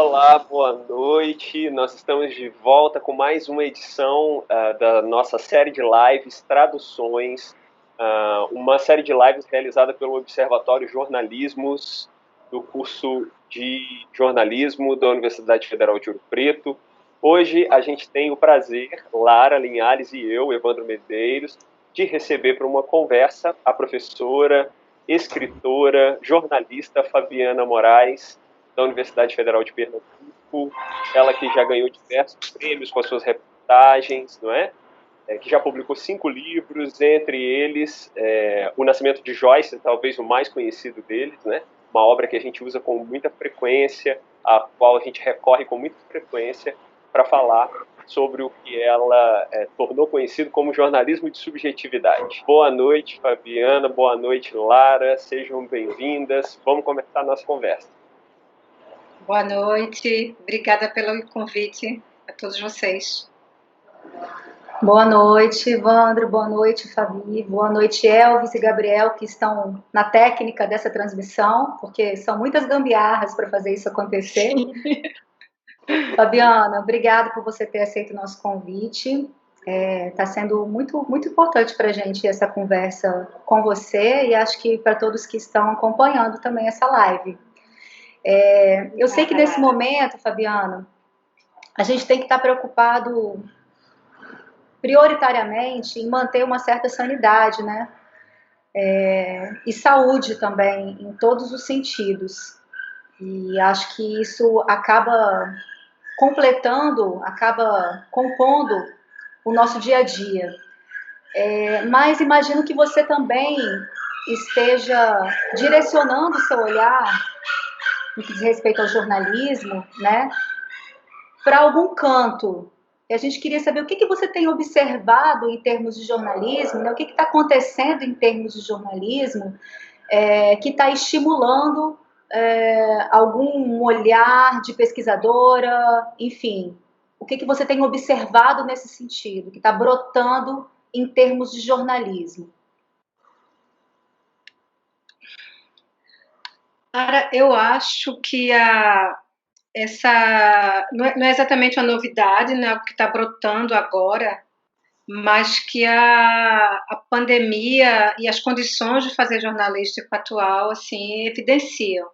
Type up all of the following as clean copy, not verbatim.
Olá, boa noite. Nós estamos de volta com mais uma edição da nossa série de lives Traduções, uma série de lives realizada pelo Observatório Jornalismos do curso de jornalismo da Universidade Federal de Ouro Preto. Hoje a gente tem o prazer, Lara Linhares e eu, Evandro Medeiros, de receber para uma conversa a professora, escritora, jornalista Fabiana Moraes, da Universidade Federal de Pernambuco, ela que já ganhou diversos prêmios com as suas reportagens, não é? Que já publicou 5 livros, entre eles O Nascimento de Joyce, talvez o mais conhecido deles, né? Uma obra que a gente usa com muita frequência, a qual a gente recorre com muita frequência para falar sobre o que ela tornou conhecido como jornalismo de subjetividade. Boa noite, Fabiana, boa noite, Lara, sejam bem-vindas, vamos começar a nossa conversa. Boa noite, obrigada pelo convite a todos vocês. Boa noite, Evandro, boa noite, Fabi, boa noite, Elvis e Gabriel, que estão na técnica dessa transmissão, porque são muitas gambiarras para fazer isso acontecer. Fabiana, obrigada por você ter aceito o nosso convite. Está sendo muito, muito importante para a gente essa conversa com você e acho que para todos que estão acompanhando também essa live. Eu sei que nesse momento, Fabiana, a gente tem que estar preocupado prioritariamente em manter uma certa sanidade, né? E saúde também, em todos os sentidos. E acho que isso acaba completando, acaba compondo o nosso dia a dia. Mas imagino que você também esteja direcionando o seu olhar no que diz respeito ao jornalismo, né, para algum canto. E a gente queria saber o que você tem observado em termos de jornalismo, né, o que está acontecendo em termos de jornalismo, que está estimulando algum olhar de pesquisadora, enfim. O que você tem observado nesse sentido, que está brotando em termos de jornalismo? Cara, eu acho que essa não é exatamente uma novidade, né, o que está brotando agora, mas que a pandemia e as condições de fazer jornalístico atual assim evidenciam.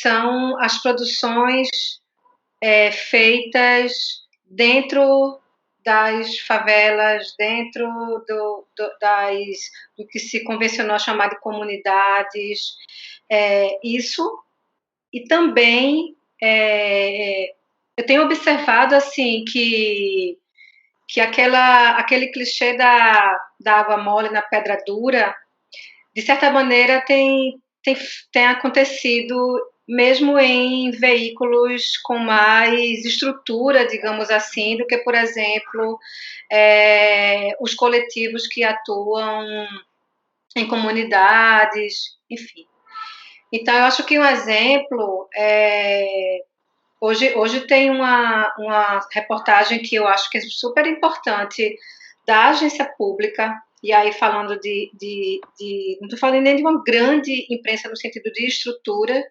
São as produções feitas dentro das favelas, dentro do que se convencionou chamar de comunidades, isso, e também eu tenho observado assim que aquele clichê da água mole na pedra dura, de certa maneira tem acontecido mesmo em veículos com mais estrutura, digamos assim, do que, por exemplo, os coletivos que atuam em comunidades, enfim. Então, eu acho que um exemplo hoje tem uma reportagem que eu acho que é super importante da agência pública, e aí falando não estou falando nem de uma grande imprensa no sentido de estrutura,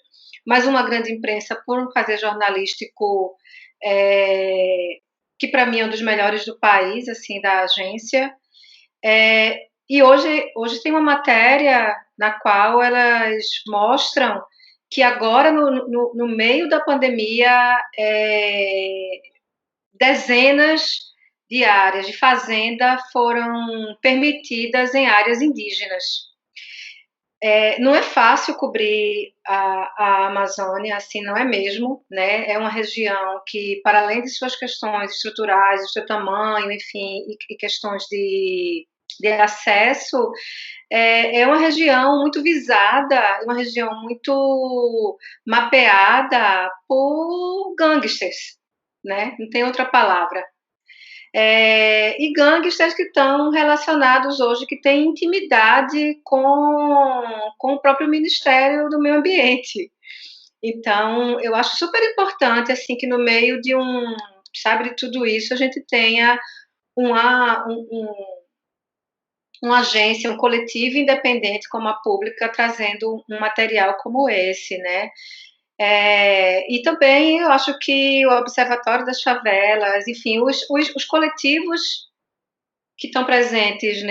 mas uma grande imprensa por um fazer jornalístico que para mim é um dos melhores do país, assim, da agência. E hoje tem uma matéria na qual elas mostram que agora, no meio da pandemia, dezenas de áreas de fazenda foram permitidas em áreas indígenas. Não é fácil cobrir a Amazônia, assim, não é mesmo, né? É uma região que, para além de suas questões estruturais, do seu tamanho, enfim, e questões de acesso, é uma região muito visada, uma região muito mapeada por gangsters, né? Não tem outra palavra. E gangsters que estão relacionados hoje, que têm intimidade com o próprio Ministério do Meio Ambiente. Então, eu acho super importante, assim, que no meio sabe, de tudo isso, a gente tenha uma agência, um coletivo independente como a pública, trazendo um material como esse, né? E também eu acho que o Observatório das Favelas, enfim, os coletivos que estão presentes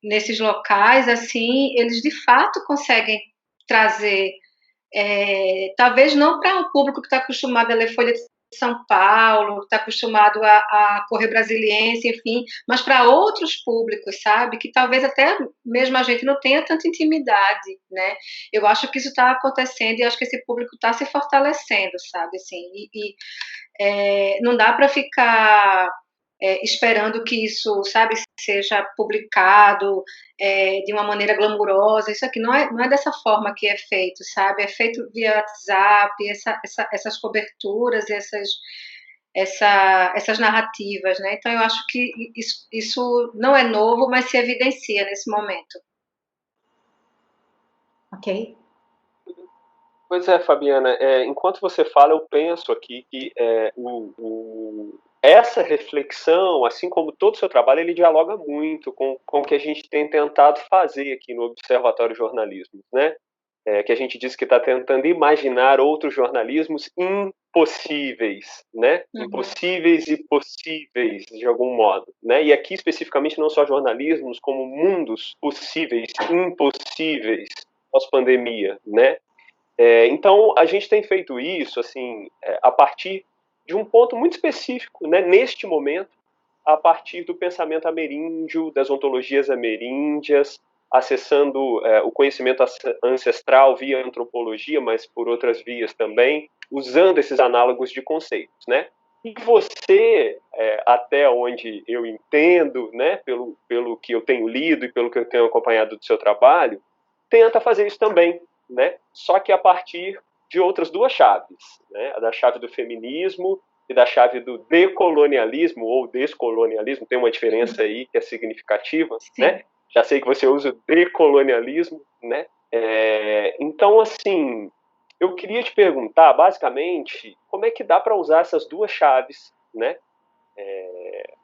nesses locais, assim, eles de fato conseguem trazer, talvez não para um público que está acostumado a ler Folha de São Paulo, que está acostumado a correr Brasiliense, enfim, mas para outros públicos, sabe? Que talvez até mesmo a gente não tenha tanta intimidade, né? Eu acho que isso está acontecendo e acho que esse público está se fortalecendo, sabe? Assim, não dá para ficar esperando que isso, sabe, seja publicado de uma maneira glamurosa. Isso aqui não é dessa forma que é feito, sabe? É feito via WhatsApp, essas coberturas, essas narrativas, né? Então eu acho que isso não é novo, mas se evidencia nesse momento. Ok. Pois é, Fabiana, enquanto você fala, eu penso aqui que essa reflexão, assim como todo o seu trabalho, ele dialoga muito com o que a gente tem tentado fazer aqui no Observatório Jornalismo, né? Que a gente diz que está tentando imaginar outros jornalismos impossíveis, né? Impossíveis e possíveis, de algum modo, né? E aqui, especificamente, não só jornalismos, como mundos possíveis, impossíveis, pós-pandemia, né? Então, a gente tem feito isso assim, a partir de um ponto muito específico, né, neste momento, a partir do pensamento ameríndio, das ontologias ameríndias, acessando o conhecimento ancestral via antropologia, mas por outras vias também, usando esses análogos de conceitos, né? E você, até onde eu entendo, né, pelo que eu tenho lido e pelo que eu tenho acompanhado do seu trabalho, tenta fazer isso também, né? Só que a partir de outras duas chaves, né? A da chave do feminismo e da chave do decolonialismo ou descolonialismo. Tem uma diferença aí que é significativa, Sim. Né? Já sei que você usa o decolonialismo, né? Então, assim, eu queria te perguntar, basicamente, como é que dá para usar essas duas chaves, né?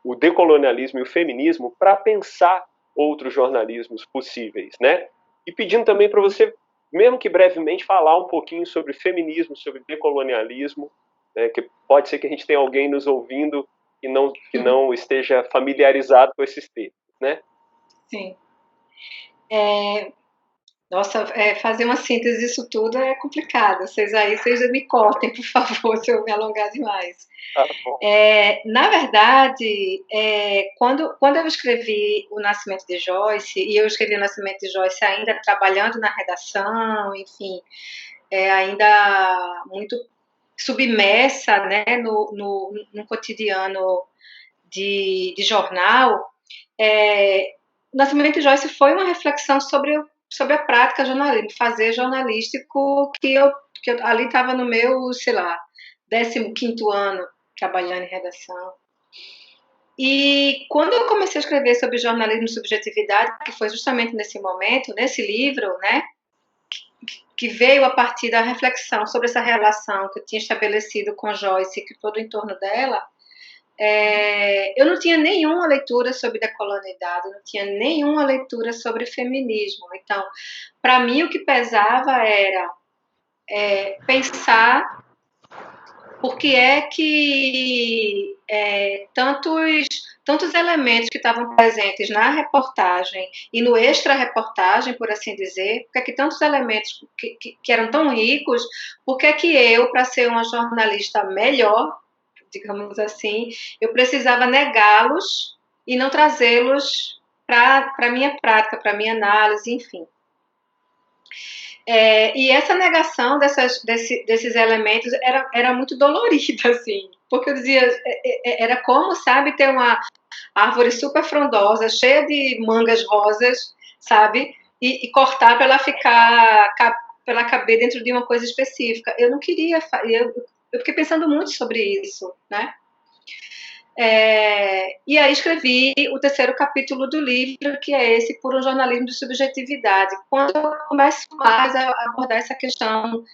O decolonialismo e o feminismo para pensar outros jornalismos possíveis, né? E pedindo também para você, mesmo que brevemente, falar um pouquinho sobre feminismo, sobre decolonialismo, né? Que pode ser que a gente tenha alguém nos ouvindo que não esteja familiarizado com esses termos, né? Sim. Nossa, fazer uma síntese disso tudo é complicado. Vocês me cortem, por favor, se eu me alongar demais. Tá bom. Na verdade, quando eu escrevi O Nascimento de Joyce, e eu escrevi O Nascimento de Joyce ainda trabalhando na redação, enfim, ainda muito submersa, né, no cotidiano de jornal, o Nascimento de Joyce foi uma reflexão sobre a prática jornalística, fazer jornalístico, que eu ali estava no meu, sei lá, 15º ano trabalhando em redação. E quando eu comecei a escrever sobre jornalismo e subjetividade, que foi justamente nesse momento, nesse livro, né, que veio a partir da reflexão sobre essa relação que eu tinha estabelecido com Joyce, que todo em torno dela, eu não tinha nenhuma leitura sobre decolonialidade, não tinha nenhuma leitura sobre feminismo. Então, para mim, o que pesava era pensar por que é que tantos elementos que estavam presentes na reportagem e no extra-reportagem, por assim dizer, por que é que tantos elementos que eram tão ricos, por que é que eu, para ser uma jornalista melhor, digamos assim, eu precisava negá-los e não trazê-los para a minha prática, para a minha análise, enfim. E essa negação desses elementos era muito dolorida, assim, porque eu dizia, era como, sabe, ter uma árvore super frondosa, cheia de mangas rosas, sabe, e cortar para ela para ela caber dentro de uma coisa específica. Eu não queria, eu fiquei pensando muito sobre isso, né? E aí escrevi o 3º capítulo do livro, que é esse, Por um Jornalismo de Subjetividade. Quando eu começo mais a abordar essa questão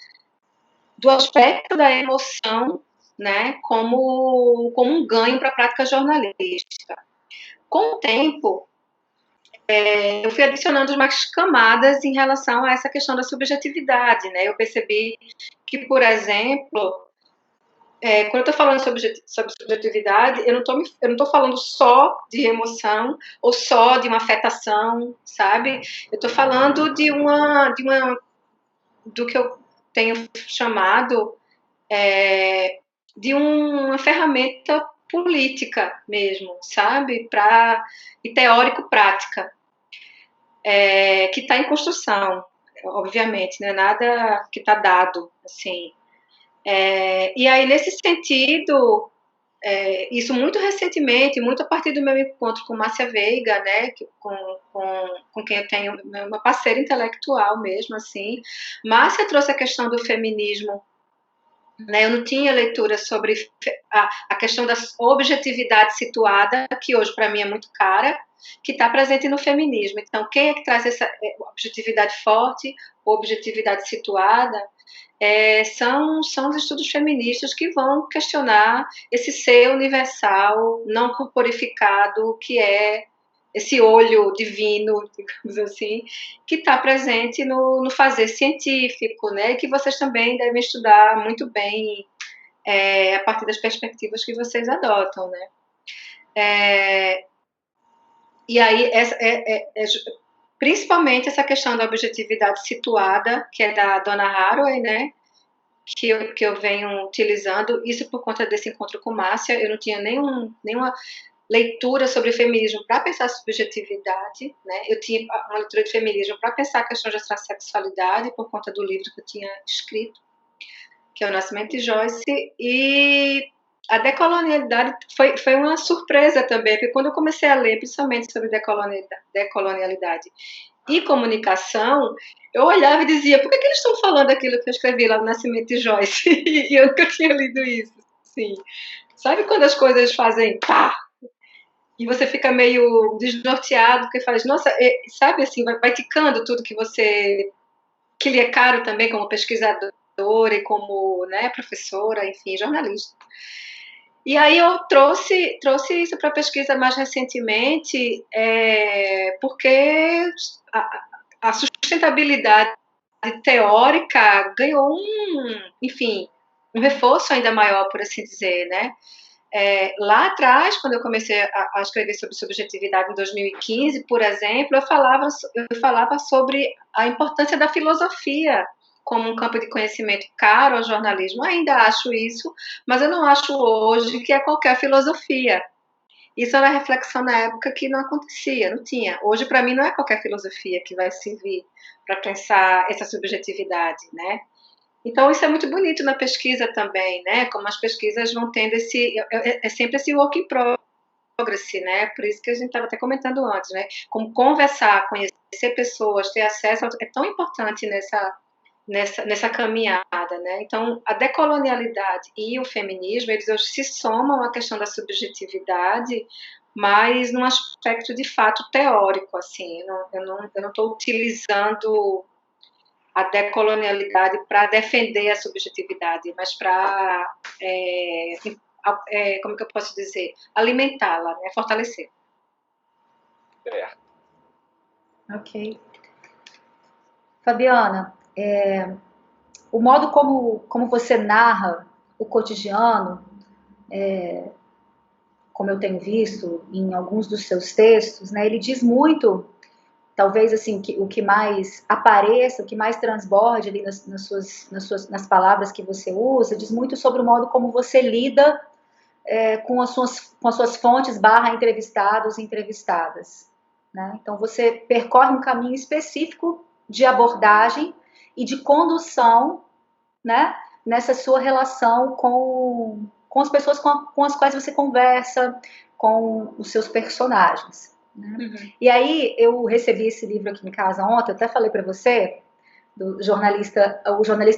do aspecto da emoção, né, como um ganho para a prática jornalística. Com o tempo, eu fui adicionando mais camadas em relação a essa questão da subjetividade, né? Eu percebi que, por exemplo, quando eu estou falando sobre subjetividade, eu não estou falando só de emoção ou só de uma afetação, sabe? Eu estou falando do que eu tenho chamado de uma ferramenta política mesmo, sabe? E teórico-prática, que está em construção, obviamente, não é nada que está dado, assim. E aí, nesse sentido, isso muito recentemente, muito a partir do meu encontro com Márcia Veiga, né, com quem eu tenho uma parceira intelectual mesmo, assim. Márcia trouxe a questão do feminismo, né, eu não tinha leitura sobre a questão da objetividade situada, que hoje para mim é muito cara, que está presente no feminismo. Então, quem é que traz essa objetividade forte, objetividade situada? São os estudos feministas que vão questionar esse ser universal, não corporificado, que é esse olho divino, digamos assim, que está presente no fazer científico, né? Que vocês também devem estudar muito bem a partir das perspectivas que vocês adotam, né? E aí, principalmente essa questão da objetividade situada, que é da Donna Haraway, né? Que eu venho utilizando, isso por conta desse encontro com Márcia. Eu não tinha nenhuma leitura sobre feminismo para pensar subjetividade, né? Eu tinha uma leitura de feminismo para pensar a questão da transexualidade, por conta do livro que eu tinha escrito, que é O Nascimento de Joyce, e a decolonialidade foi uma surpresa também, porque quando eu comecei a ler, principalmente sobre decolonialidade e comunicação, eu olhava e dizia, por que eles estão falando aquilo que eu escrevi lá no Nascimento de Joyce? E eu nunca tinha lido isso. Sim. Sabe quando as coisas fazem pá? E você fica meio desnorteado, porque faz, nossa, sabe assim, vai ticando tudo que lhe é caro também como pesquisadora e como, né, professora, enfim, jornalista. E aí eu trouxe isso para a pesquisa mais recentemente, porque a sustentabilidade teórica ganhou um reforço ainda maior, por assim dizer, né? Lá atrás, quando eu comecei a escrever sobre subjetividade em 2015, por exemplo, eu falava sobre a importância da filosofia como um campo de conhecimento caro ao jornalismo. Ainda acho isso, mas eu não acho hoje que é qualquer filosofia. Isso era reflexão na época que não acontecia, não tinha. Hoje, para mim, não é qualquer filosofia que vai servir para pensar essa subjetividade, né? Então, isso é muito bonito na pesquisa também, né? Como as pesquisas vão tendo sempre esse work in progress, né? Por isso que a gente estava até comentando antes, né? Como conversar, conhecer pessoas, ter acesso é tão importante nessa caminhada, né? Então, a decolonialidade e o feminismo, eles hoje se somam à questão da subjetividade, mas num aspecto de fato teórico, assim. Eu não estou utilizando a decolonialidade para defender a subjetividade, mas para, como que eu posso dizer, alimentá-la, né? Fortalecer. Ok. Fabiana, o modo como você narra o cotidiano, como eu tenho visto em alguns dos seus textos, né, ele diz muito, talvez assim, o que mais apareça, o que mais transborde ali nas palavras que você usa, diz muito sobre o modo como você lida com as suas fontes / entrevistados e entrevistadas. Né? Então, você percorre um caminho específico de abordagem e de condução, né, nessa sua relação com as pessoas com as quais você conversa, com os seus personagens. Né? Uhum. E aí, eu recebi esse livro aqui em casa ontem, eu até falei para você, O Jornalista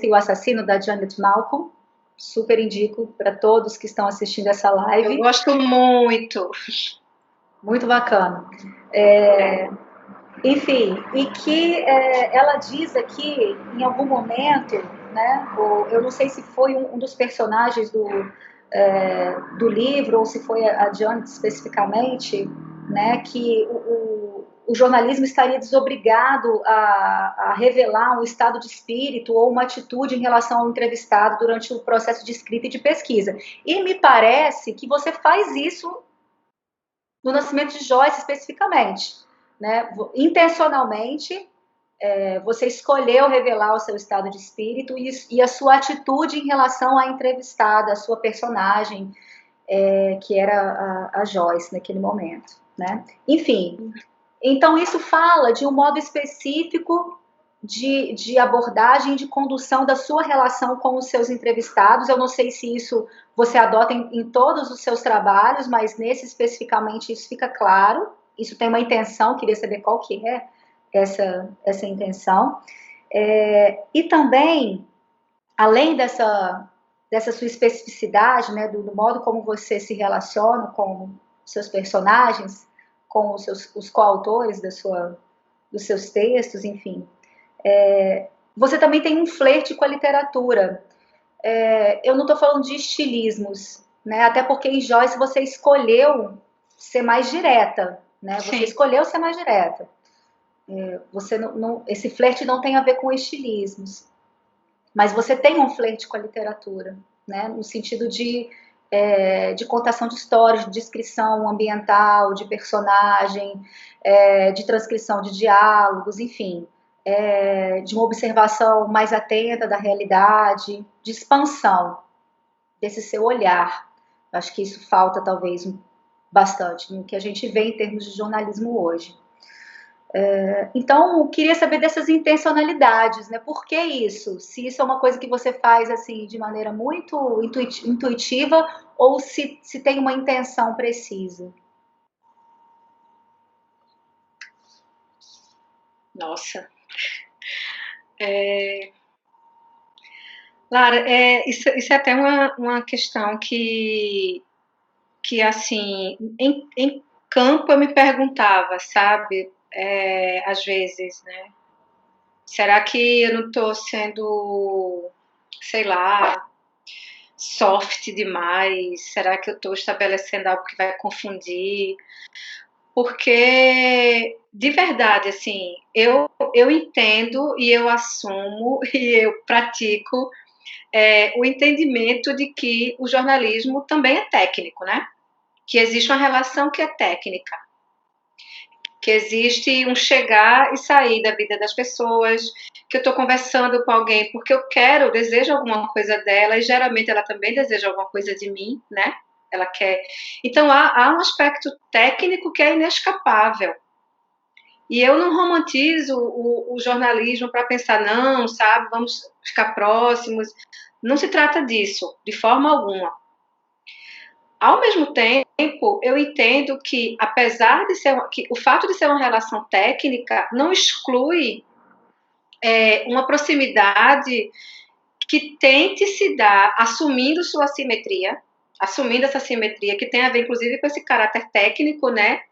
e o Assassino, da Janet Malcolm. Super indico para todos que estão assistindo essa live. Eu gosto muito. Muito bacana. Enfim, e que ela diz aqui, em algum momento, né, eu não sei se foi um dos personagens do livro, ou se foi a Janet especificamente, né, que o jornalismo estaria desobrigado a revelar um estado de espírito ou uma atitude em relação ao entrevistado durante o processo de escrita e de pesquisa. E me parece que você faz isso no Nascimento de Joyce especificamente, né? Intencionalmente, você escolheu revelar o seu estado de espírito e a sua atitude em relação à entrevistada, a sua personagem, que era a Joyce naquele momento, né? Enfim, então isso fala de um modo específico de abordagem, de condução da sua relação com os seus entrevistados. Eu não sei se isso você adota em todos os seus trabalhos, mas nesse especificamente isso fica claro. Isso tem uma intenção, queria saber qual que é essa intenção. E também, além dessa sua especificidade, né, do modo como você se relaciona com seus personagens, com os coautores dos seus textos, enfim, você também tem um flerte com a literatura. Eu não estou falando de estilismos, né, até porque em Joyce você escolheu ser mais direta, né, você escolheu ser mais direta. Você esse flerte não tem a ver com estilismos, mas você tem um flerte com a literatura, né, no sentido de contação de histórias, de descrição ambiental, de personagem, de transcrição de diálogos, enfim, de uma observação mais atenta da realidade, de expansão desse seu olhar. Acho que isso falta talvez bastante no que a gente vê em termos de jornalismo hoje. Então, queria saber dessas intencionalidades, né? Por que isso? Se isso é uma coisa que você faz assim de maneira muito intuitiva ou se tem uma intenção precisa? Nossa. Lara, isso é até uma questão que assim, em campo eu me perguntava, sabe? Às vezes, né? Será que eu não estou sendo, sei lá, soft demais? Será que eu estou estabelecendo algo que vai confundir? Porque, de verdade, assim, eu entendo e eu assumo e eu pratico o entendimento de que o jornalismo também é técnico, né? Que existe uma relação que é técnica, que existe um chegar e sair da vida das pessoas, que eu estou conversando com alguém porque eu quero, eu desejo alguma coisa dela, e geralmente ela também deseja alguma coisa de mim, né? Ela quer. Então há um aspecto técnico que é inescapável. E eu não romantizo o jornalismo para pensar, não, sabe, vamos ficar próximos. Não se trata disso, de forma alguma. Ao mesmo tempo, eu entendo que, apesar de ser que o fato de ser uma relação técnica não exclui uma proximidade que tente se dar assumindo sua simetria, assumindo essa simetria que tem a ver, inclusive, com esse caráter técnico, né?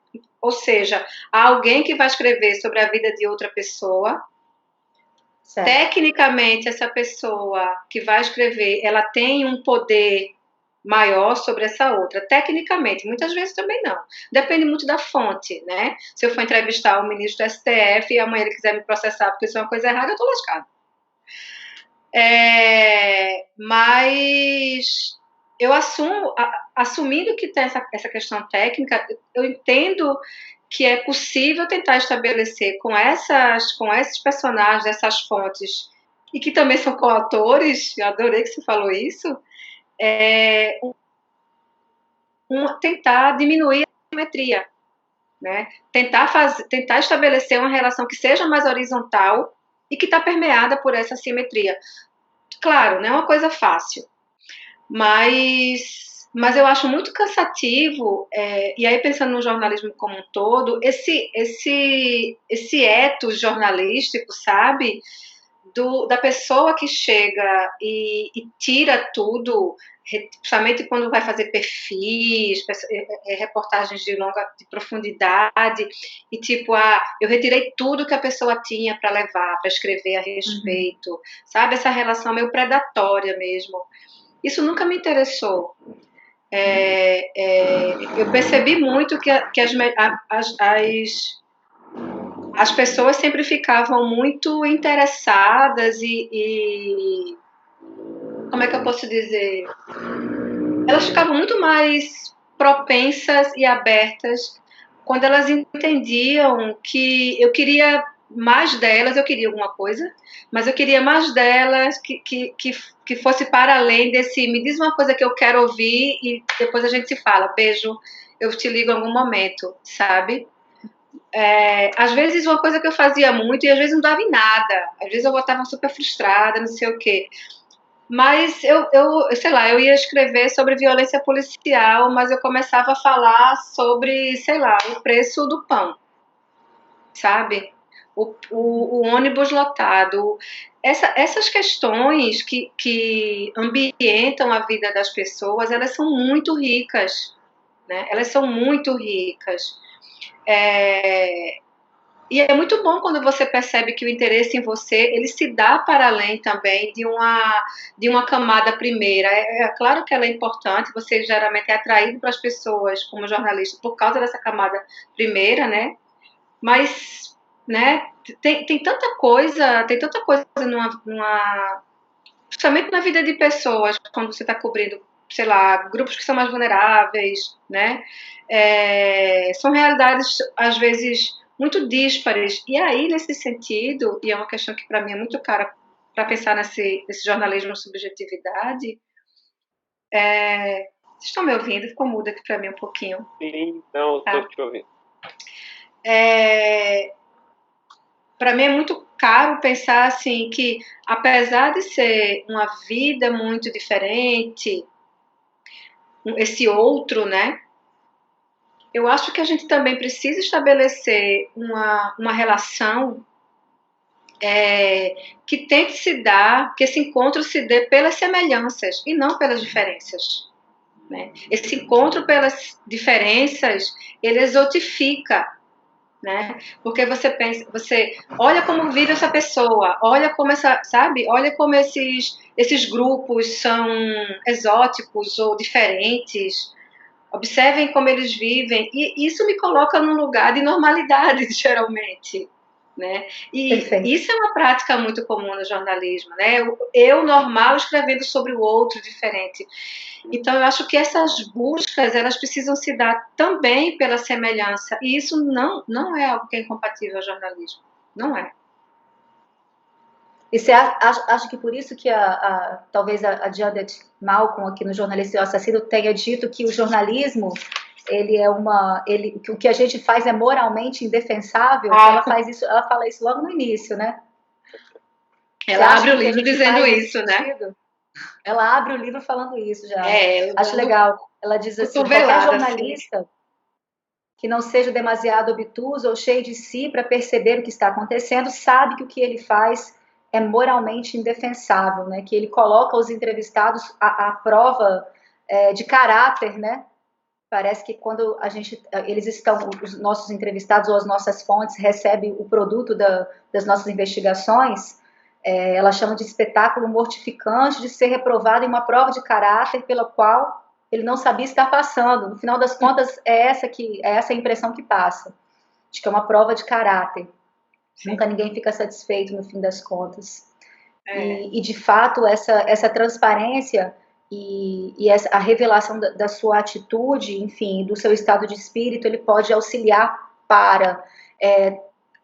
Ou seja, há alguém que vai escrever sobre a vida de outra pessoa. Certo. Tecnicamente, essa pessoa que vai escrever, ela tem um poder maior sobre essa outra, tecnicamente, muitas vezes também não, depende muito da fonte, né? Se eu for entrevistar o ministro do STF e amanhã ele quiser me processar porque isso é uma coisa errada, eu tô lascada. Mas eu assumindo que tem essa questão técnica, eu entendo que é possível tentar estabelecer com esses personagens, essas fontes, e que também são coautores, eu adorei que você falou isso, tentar diminuir a simetria, né? Tentar estabelecer uma relação que seja mais horizontal e que está permeada por essa simetria. Claro, não é uma coisa fácil, mas eu acho muito cansativo, e aí pensando no jornalismo como um todo, esse ethos jornalístico, sabe? Da pessoa que chega e tira tudo, principalmente quando vai fazer perfis, reportagens de profundidade, e tipo, eu retirei tudo que a pessoa tinha para levar, para escrever a respeito, sabe? Essa relação meio predatória mesmo. Isso nunca me interessou. Eu percebi muito que as pessoas sempre ficavam muito interessadas e como é que eu posso dizer? Elas ficavam muito mais propensas e abertas quando elas entendiam que eu queria mais delas, eu queria alguma coisa, mas eu queria mais delas que fosse para além desse, me diz uma coisa que eu quero ouvir e depois a gente se fala, beijo, eu te ligo em algum momento, sabe? Às vezes uma coisa que eu fazia muito e às vezes não dava em nada, às vezes eu estava super frustrada, não sei o quê. Mas sei lá, eu ia escrever sobre violência policial, mas eu começava a falar sobre, sei lá, o preço do pão, sabe? O ônibus lotado. Essas questões que ambientam a vida das pessoas, elas são muito ricas, né? Elas são muito ricas. E é muito bom quando você percebe que o interesse em você, ele se dá para além também de uma camada primeira. Claro que ela é importante, você geralmente é atraído para as pessoas como jornalista por causa dessa camada primeira, né? Mas, né, tem tanta coisa justamente na vida de pessoas, quando você está cobrindo, sei lá, grupos que são mais vulneráveis, né? São realidades, às vezes, muito díspares. E aí, nesse sentido, e é uma questão que para mim é muito cara para pensar nesse jornalismo subjetividade, vocês estão me ouvindo? Ficou muda aqui para mim um pouquinho. Sim, não, estou te ouvindo. Para mim é muito caro pensar assim que, apesar de ser uma vida muito diferente, esse outro, né? Eu acho que a gente também precisa estabelecer uma relação que tente se dar, que esse encontro se dê pelas semelhanças e não pelas diferenças. Né? Esse encontro pelas diferenças, ele exotifica, né? Porque você olha como vive essa pessoa, olha como olha como esses grupos são exóticos ou diferentes. Observem como eles vivem, e isso me coloca num lugar de normalidade, geralmente, né? E Perfeito. Isso é uma prática muito comum no jornalismo, né? Eu normal escrevendo sobre o outro diferente. Então, eu acho que essas buscas, elas precisam se dar também pela semelhança, e isso não é algo que é incompatível ao jornalismo, não é. E você acha que por isso que talvez a Janet Malcolm aqui no Jornalista e o Assassino tenha dito que o jornalismo que o que a gente faz é moralmente indefensável? Ela fala isso logo no início, né? Ela abre o livro dizendo isso, né? Ela abre o livro falando isso já. Acho legal. Ela diz assim: qualquer jornalista que não seja demasiado obtuso ou cheio de si para perceber o que está acontecendo, sabe que o que ele faz é moralmente indefensável, né? Que ele coloca os entrevistados à prova de caráter, né? Parece que quando os nossos entrevistados ou as nossas fontes recebem o produto das nossas investigações, ela chama de espetáculo mortificante de ser reprovado em uma prova de caráter pela qual ele não sabia estar passando. No final das contas, é essa a impressão que passa, de que é uma prova de caráter. Sim. Nunca ninguém fica satisfeito no fim das contas. E de fato, essa transparência e a revelação da sua atitude, enfim, do seu estado de espírito, ele pode auxiliar para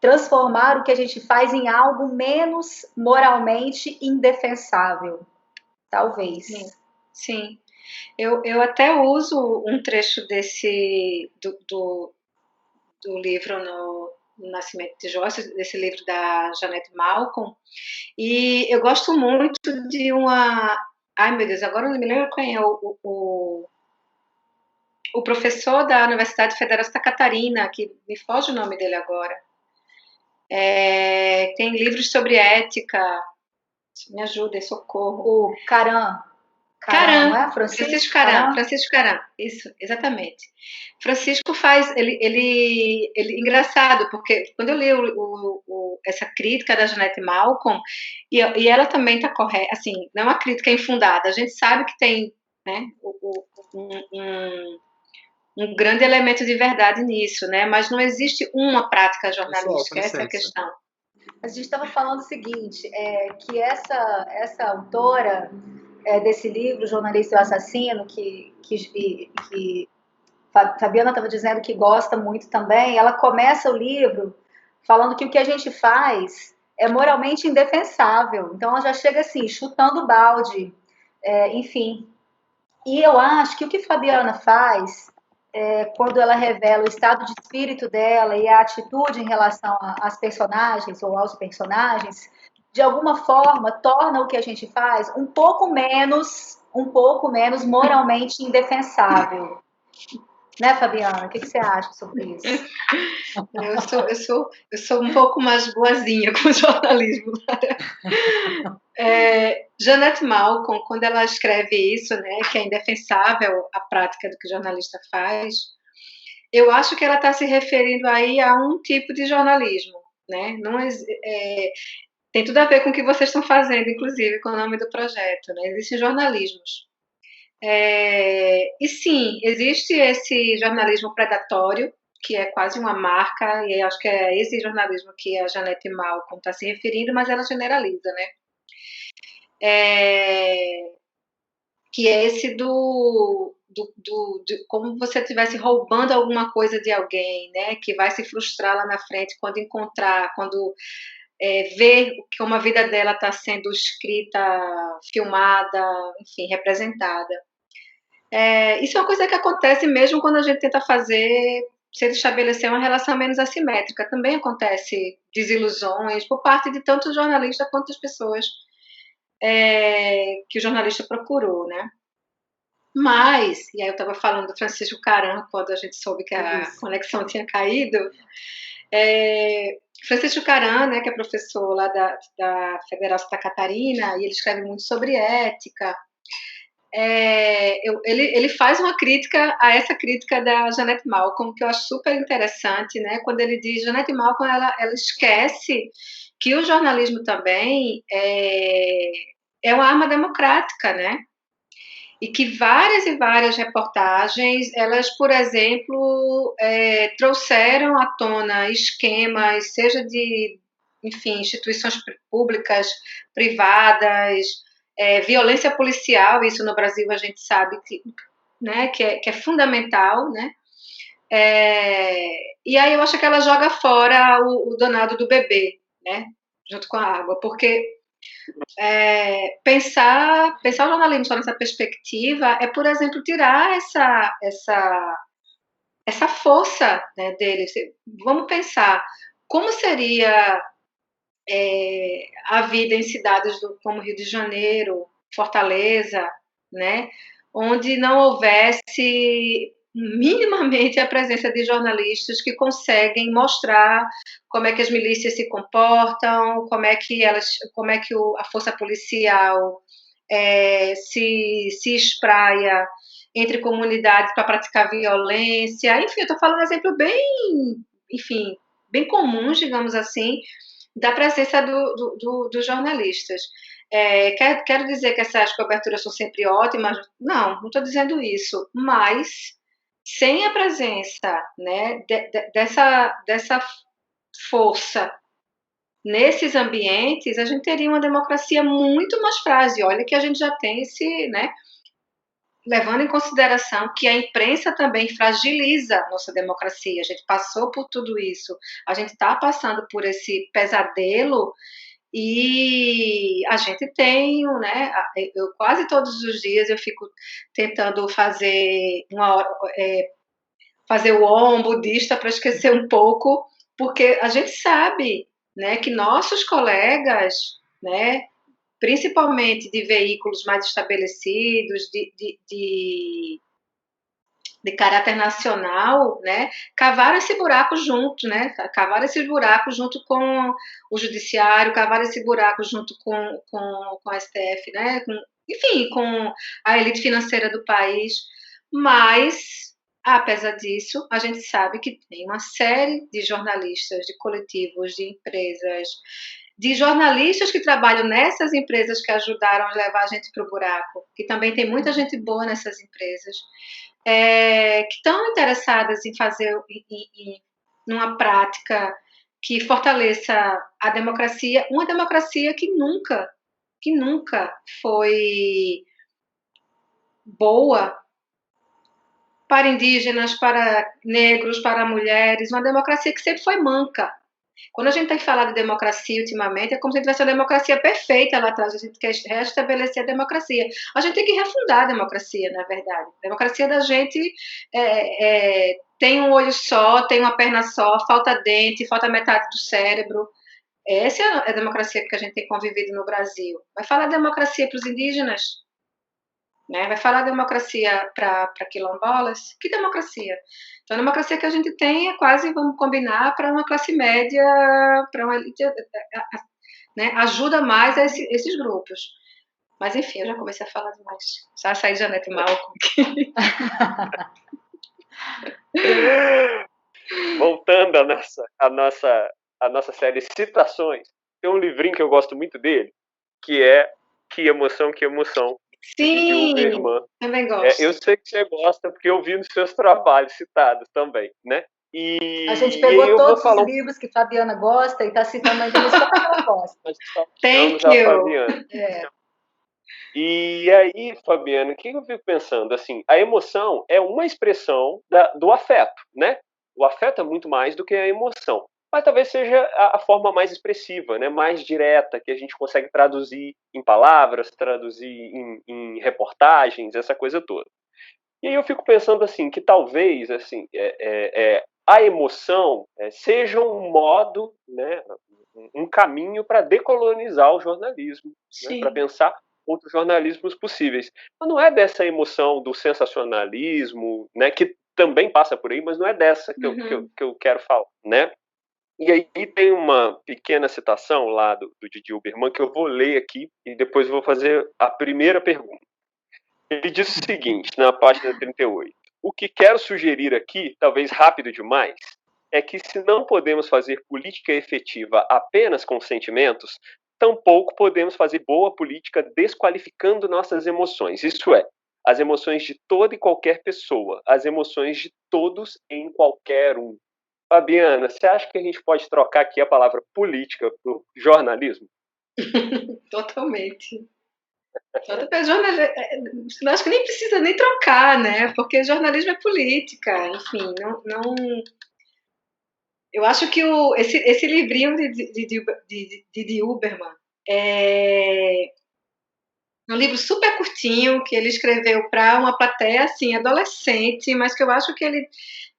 transformar o que a gente faz em algo menos moralmente indefensável. Talvez. Sim. Eu até uso um trecho do livro no Nascimento de Joyce, desse livro da Janet Malcolm, e eu gosto muito de ai meu Deus, agora eu não me lembro quem é o professor da Universidade Federal de Santa Catarina, que me foge o nome dele agora. Tem livros sobre ética, me ajudem, socorro. O Caram, não é? Francisco Caram, isso, exatamente. Francisco faz, ele engraçado, porque quando eu li essa crítica da Janet Malcolm, e ela também está correta, assim, não é uma crítica infundada, a gente sabe que tem, né, um grande elemento de verdade nisso, né? Mas não existe uma prática jornalística, Pessoal, essa é a questão. A gente estava falando o seguinte, que essa autora desse livro, Jornalista e o Assassino, que Fabiana estava dizendo que gosta muito também, ela começa o livro falando que o que a gente faz é moralmente indefensável. Então ela já chega assim, chutando o balde, enfim. E eu acho que o que Fabiana faz, quando ela revela o estado de espírito dela e a atitude em relação às personagens ou aos personagens, de alguma forma torna o que a gente faz um pouco menos moralmente indefensável. Né, Fabiana? O que você acha sobre isso? Eu sou um pouco mais boazinha com o jornalismo. Jeanette Malcolm, quando ela escreve isso, né, que é indefensável a prática do que o jornalista faz, eu acho que ela está se referindo aí a um tipo de jornalismo, né? Não tem tudo a ver com o que vocês estão fazendo, inclusive, com o nome do projeto, né? Existem jornalismos. E sim, existe esse jornalismo predatório, que é quase uma marca, e acho que é esse jornalismo que a Jeanette Malcolm está se referindo, mas ela generaliza, né? Que é esse de como você estivesse roubando alguma coisa de alguém, né? Que vai se frustrar lá na frente quando encontrar, quando ver como a vida dela está sendo escrita, filmada, enfim, representada. Isso é uma coisa que acontece mesmo quando a gente tenta se estabelecer uma relação menos assimétrica. Também acontece desilusões por parte de tanto o jornalista quanto as pessoas que o jornalista procurou, né? Mas, e aí eu estava falando do Francisco Caram, quando a gente soube que a conexão tinha caído. Francisco Caram, né, que é professor lá da Federal Santa Catarina, e ele escreve muito sobre ética. Ele faz uma crítica a essa crítica da Jeanette Malcolm, que eu acho super interessante, né? Quando ele diz, Jeanette Malcolm, ela esquece que o jornalismo também é uma arma democrática, né? E que várias e várias reportagens, elas, por exemplo, trouxeram à tona esquemas, seja de, enfim, instituições públicas, privadas, violência policial, isso no Brasil a gente sabe que, né, que é fundamental, né? E aí eu acho que ela joga fora o danado do bebê, né? Junto com a água, porque pensar o jornalismo só nessa perspectiva é, por exemplo, tirar essa força, né, dele. Vamos pensar como seria a vida em cidades como Rio de Janeiro, Fortaleza, né, onde não houvesse minimamente a presença de jornalistas que conseguem mostrar como é que as milícias se comportam, como é que a força policial se espraia entre comunidades para praticar violência. Enfim, eu estou falando um exemplo bem comum, digamos assim, da presença dos jornalistas. Quero dizer que essas coberturas são sempre ótimas? Não estou dizendo isso, mas sem a presença, né, dessa força nesses ambientes, a gente teria uma democracia muito mais frágil. Olha que a gente já tem né, levando em consideração que a imprensa também fragiliza a nossa democracia. A gente passou por tudo isso, a gente está passando por esse pesadelo e a gente tem, né? Eu quase todos os dias eu fico tentando fazer fazer o om budista para esquecer um pouco, porque a gente sabe, né, que nossos colegas, né, principalmente de veículos mais estabelecidos, de caráter nacional, né, cavaram esse buraco junto, né, cavaram esse buraco junto com o judiciário, cavaram esse buraco junto com a STF, né, enfim, com a elite financeira do país, mas, apesar disso, a gente sabe que tem uma série de jornalistas, de coletivos, de empresas, de jornalistas que trabalham nessas empresas que ajudaram a levar a gente para o buraco, que também tem muita gente boa nessas empresas, que estão interessadas em fazer numa prática que fortaleça a democracia, uma democracia que nunca foi boa para indígenas, para negros, para mulheres, uma democracia que sempre foi manca. Quando a gente tem falado de democracia ultimamente, é como se tivesse uma democracia perfeita lá atrás, a gente quer restabelecer a democracia. A gente tem que refundar a democracia, na verdade. A democracia da gente tem um olho só, tem uma perna só, falta dente, falta metade do cérebro. Essa é a democracia que a gente tem convivido no Brasil. Vai falar de democracia para os indígenas? Né? Vai falar de democracia para quilombolas? Que democracia? Então, a democracia que a gente tem é quase, vamos combinar, para uma classe média, para uma elite, né? Ajuda mais esses grupos. Mas, enfim, eu já comecei a falar demais. Já saí de Janete Malcolm. Voltando à nossa série Citações, tem um livrinho que eu gosto muito dele, que é Que Emoção, Que Emoção. Sim, também gosto. Eu sei que você gosta, porque eu vi nos seus trabalhos citados também, né? A gente pegou todos os livros que Fabiana gosta e está citando ainda só porque ela gosta. Thank you. E aí, Fabiana, o que eu fico pensando? Assim, a emoção é uma expressão do afeto, né? O afeto é muito mais do que a emoção. Mas talvez seja a forma mais expressiva, né? Mais direta, que a gente consegue traduzir em palavras, traduzir em reportagens, essa coisa toda. E aí eu fico pensando assim, que talvez assim, a emoção seja um modo, né, um caminho para decolonizar o jornalismo, né, para pensar outros jornalismos possíveis. Mas não é dessa emoção do sensacionalismo, né, que também passa por aí, mas não é dessa que eu quero falar, né? E aí tem uma pequena citação lá do Didi Uberman que eu vou ler aqui e depois vou fazer a primeira pergunta. Ele diz o seguinte, na página 38. O que quero sugerir aqui, talvez rápido demais, é que se não podemos fazer política efetiva apenas com sentimentos, tampouco podemos fazer boa política desqualificando nossas emoções. Isto é, as emoções de toda e qualquer pessoa, as emoções de todos em qualquer um. Fabiana, você acha que a gente pode trocar aqui a palavra política por jornalismo? Totalmente. Acho que nem precisa nem trocar, né? Porque jornalismo é política, enfim, não. Eu acho que esse livrinho de Uberman é um livro super curtinho que ele escreveu para uma plateia assim adolescente, mas que eu acho que ele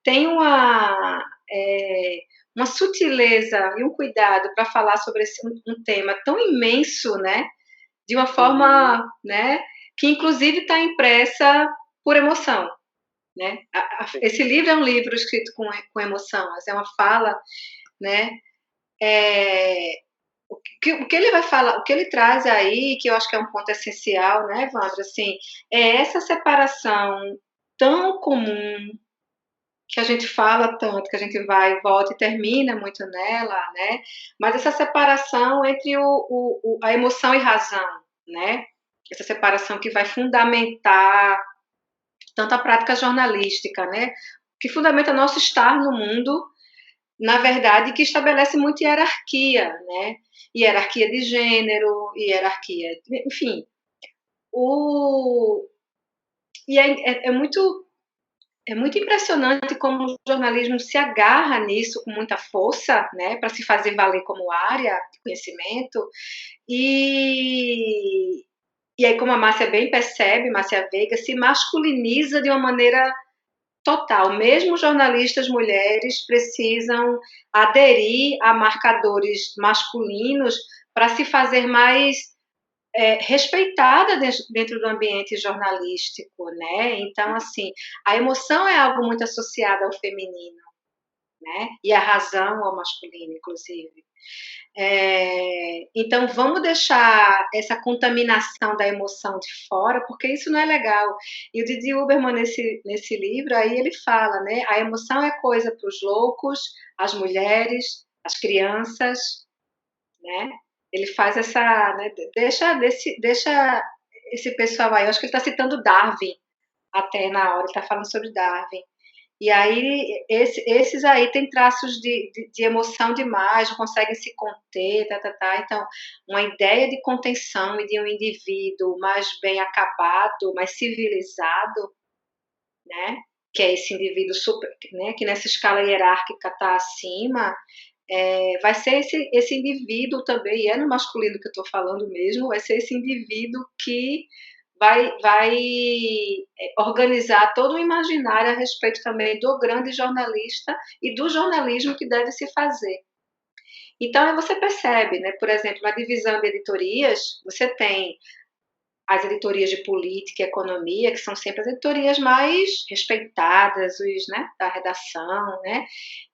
tem uma sutileza e um cuidado para falar sobre um tema tão imenso, né? De uma forma, né, que inclusive está impressa por emoção, né? Esse livro é um livro escrito com emoção, é uma fala, né? O que ele vai falar, o que ele traz aí, que eu acho que é um ponto essencial, né, Evandro, assim, é essa separação tão comum que a gente fala tanto, que a gente vai e volta e termina muito nela, né? Mas essa separação entre a emoção e razão, né? Essa separação que vai fundamentar tanto a prática jornalística, né? Que fundamenta nosso estar no mundo, na verdade, que estabelece muito hierarquia, né? Hierarquia de gênero, hierarquia, enfim. E é muito impressionante como o jornalismo se agarra nisso com muita força, né, para se fazer valer como área de conhecimento. E aí, como a Márcia bem percebe, Márcia Veiga, se masculiniza de uma maneira total. Mesmo jornalistas mulheres precisam aderir a marcadores masculinos para se fazer mais respeitada dentro do ambiente jornalístico, né? Então, assim, a emoção é algo muito associado ao feminino, né? E a razão ao masculino, inclusive. Então, vamos deixar essa contaminação da emoção de fora, porque isso não é legal. E o Didi Uberman, nesse livro, aí ele fala, né? A emoção é coisa para os loucos, as mulheres, as crianças, né? ele faz essa, né, deixa esse pessoal aí, eu acho que ele está citando Darwin, até na hora, ele está falando sobre Darwin. E aí, esses aí têm traços de emoção demais, não conseguem se conter, Então, uma ideia de contenção e de um indivíduo mais bem acabado, mais civilizado, né? Que é esse indivíduo super, né? Que nessa escala hierárquica está acima, vai ser esse indivíduo também, e é no masculino que eu estou falando mesmo, vai ser esse indivíduo que vai organizar todo o imaginário a respeito também do grande jornalista e do jornalismo que deve se fazer. Então, aí você percebe, né, por exemplo, na divisão de editorias, você tem as editorias de política e economia, que são sempre as editorias mais respeitadas, os, né, da redação, né?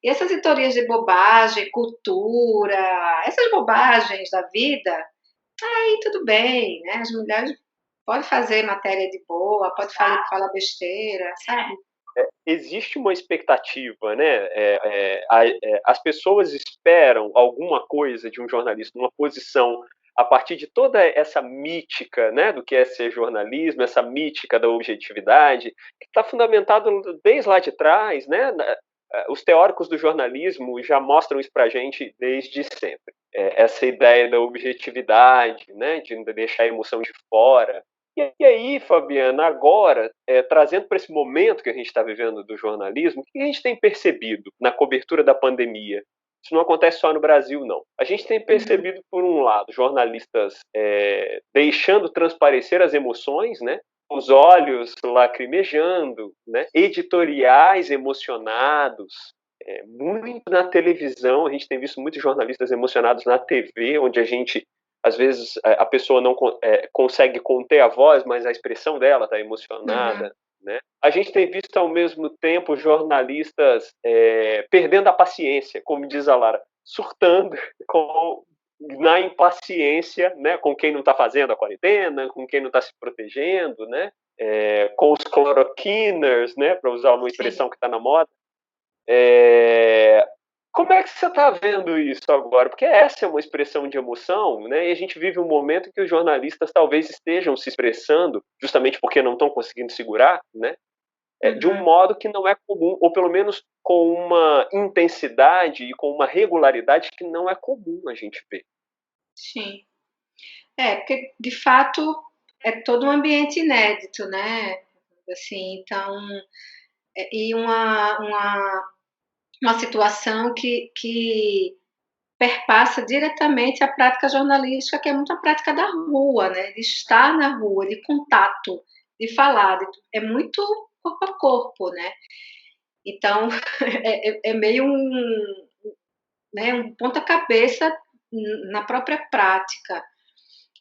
E essas editorias de bobagem, cultura, essas bobagens da vida, aí tudo bem, né? As mulheres podem fazer matéria de boa, pode falar besteira, sabe? Existe uma expectativa, né? As pessoas esperam alguma coisa de um jornalista, uma posição a partir de toda essa mítica, né, do que é ser jornalismo, essa mítica da objetividade, que está fundamentado desde lá de trás, né? Os teóricos do jornalismo já mostram isso para a gente desde sempre. Essa ideia da objetividade, né, de deixar a emoção de fora. E aí, Fabiana, agora, trazendo para esse momento que a gente está vivendo do jornalismo, o que a gente tem percebido na cobertura da pandemia? Isso não acontece só no Brasil, não. A gente tem percebido, por um lado, jornalistas deixando transparecer as emoções, né? Os olhos lacrimejando, né? Editoriais emocionados, muito na televisão. A gente tem visto muitos jornalistas emocionados na TV, onde a gente às vezes a pessoa não consegue conter a voz, mas a expressão dela está emocionada. Né? A gente tem visto ao mesmo tempo jornalistas perdendo a paciência, como diz a Lara, surtando na impaciência, né, com quem não está fazendo a quarentena, com quem não está se protegendo, né, com os chloroquiners, né, para usar uma expressão que está na moda. Como é que você está vendo isso agora? Porque essa é uma expressão de emoção, né? E a gente vive um momento em que os jornalistas talvez estejam se expressando, justamente porque não estão conseguindo segurar, né? De um modo que não é comum, ou pelo menos com uma intensidade e com uma regularidade que não é comum a gente ver. Sim. Porque, de fato, é todo um ambiente inédito, né? Assim, então, e uma situação que perpassa diretamente a prática jornalística, que é muito a prática da rua, né? De estar na rua, de contato, de falar, é muito corpo a corpo, né? Então, é meio né, um ponta-cabeça na própria prática.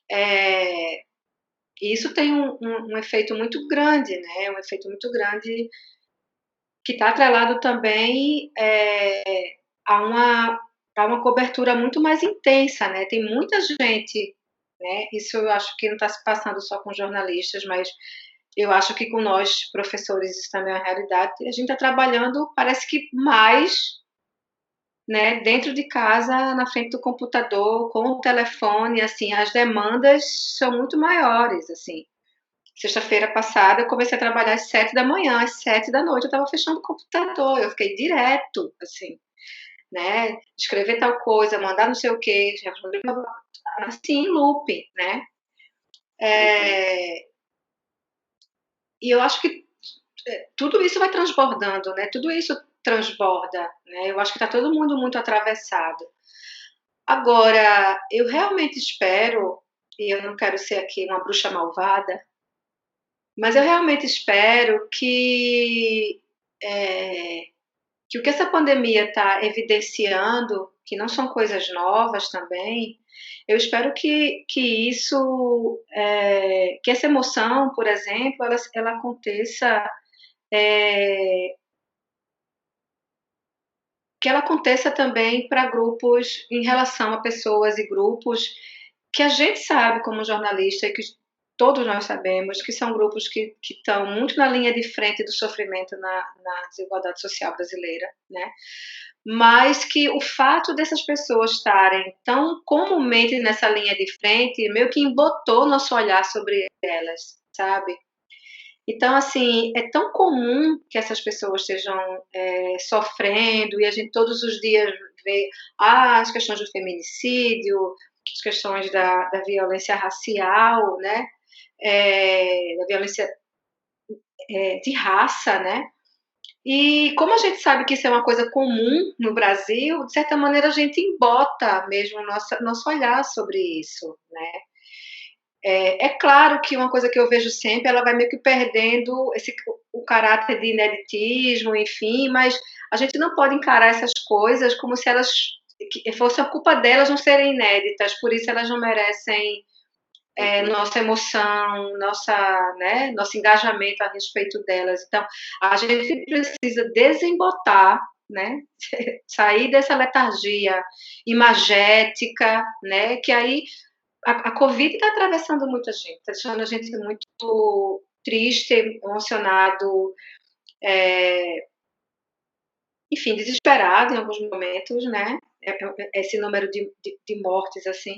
E isso tem um efeito muito grande, né? Um efeito muito grande que está atrelado também a uma cobertura muito mais intensa, né? Tem muita gente, né? Isso eu acho que não está se passando só com jornalistas, mas eu acho que com nós, professores, isso também é uma realidade. A gente está trabalhando, parece que mais, né, dentro de casa, na frente do computador, com o telefone, assim, as demandas são muito maiores, assim. Sexta-feira passada eu comecei a trabalhar às 7 da manhã, às 7 da noite eu estava fechando o computador, eu fiquei direto, assim, né, escrever tal coisa, mandar não sei o quê, assim, em loop, né. E eu acho que tudo isso vai transbordando, né, tudo isso transborda, né, eu acho que está todo mundo muito atravessado. Agora, eu realmente espero, e eu não quero ser aqui uma bruxa malvada, mas eu realmente espero que o que essa pandemia está evidenciando, que não são coisas novas também, eu espero que isso, que essa emoção, por exemplo, ela aconteça, que ela aconteça também para grupos, em relação a pessoas e grupos que a gente sabe como jornalista e que todos nós sabemos que são grupos que estão muito na linha de frente do sofrimento na desigualdade social brasileira, né? mas que o fato dessas pessoas estarem tão comumente nessa linha de frente meio que embotou nosso olhar sobre elas, sabe? Então, assim, é tão comum que essas pessoas estejam sofrendo e a gente todos os dias vê as questões do feminicídio, as questões da violência racial, né? Da violência de raça, né? E como a gente sabe que isso é uma coisa comum no Brasil, de certa maneira a gente embota mesmo o nosso olhar sobre isso, né? É claro que uma coisa que eu vejo sempre, ela vai meio que perdendo o caráter de ineditismo, enfim, mas a gente não pode encarar essas coisas como se elas fosse a culpa delas não serem inéditas, por isso elas não merecem nossa emoção, nosso engajamento a respeito delas. Então, a gente precisa desembotar, né, sair dessa letargia imagética, né, que aí a Covid está atravessando muita gente, está deixando a gente muito triste, emocionado, enfim, desesperado em alguns momentos, né? Esse número de mortes, assim.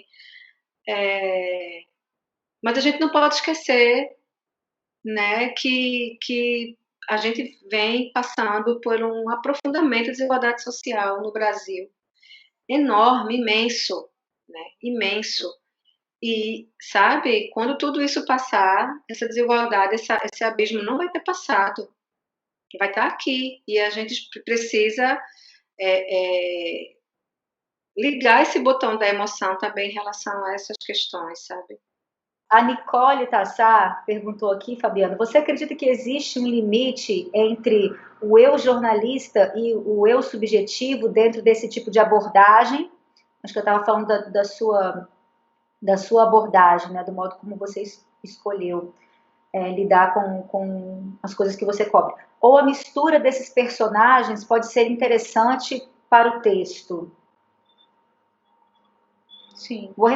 Mas a gente não pode esquecer, né, que a gente vem passando por um aprofundamento da desigualdade social no Brasil. Enorme, imenso, né? Imenso. E, sabe, quando tudo isso passar, essa desigualdade, esse abismo não vai ter passado, vai estar aqui. E a gente precisa ligar esse botão da emoção também em relação a essas questões, sabe? A Nicole Tassar perguntou aqui, Fabiano, você acredita que existe um limite entre o eu jornalista e o eu subjetivo dentro desse tipo de abordagem? Acho que eu estava falando da sua abordagem, né, do modo como você escolheu lidar com as coisas que você cobre. Ou a mistura desses personagens pode ser interessante para o texto? Sim. Vou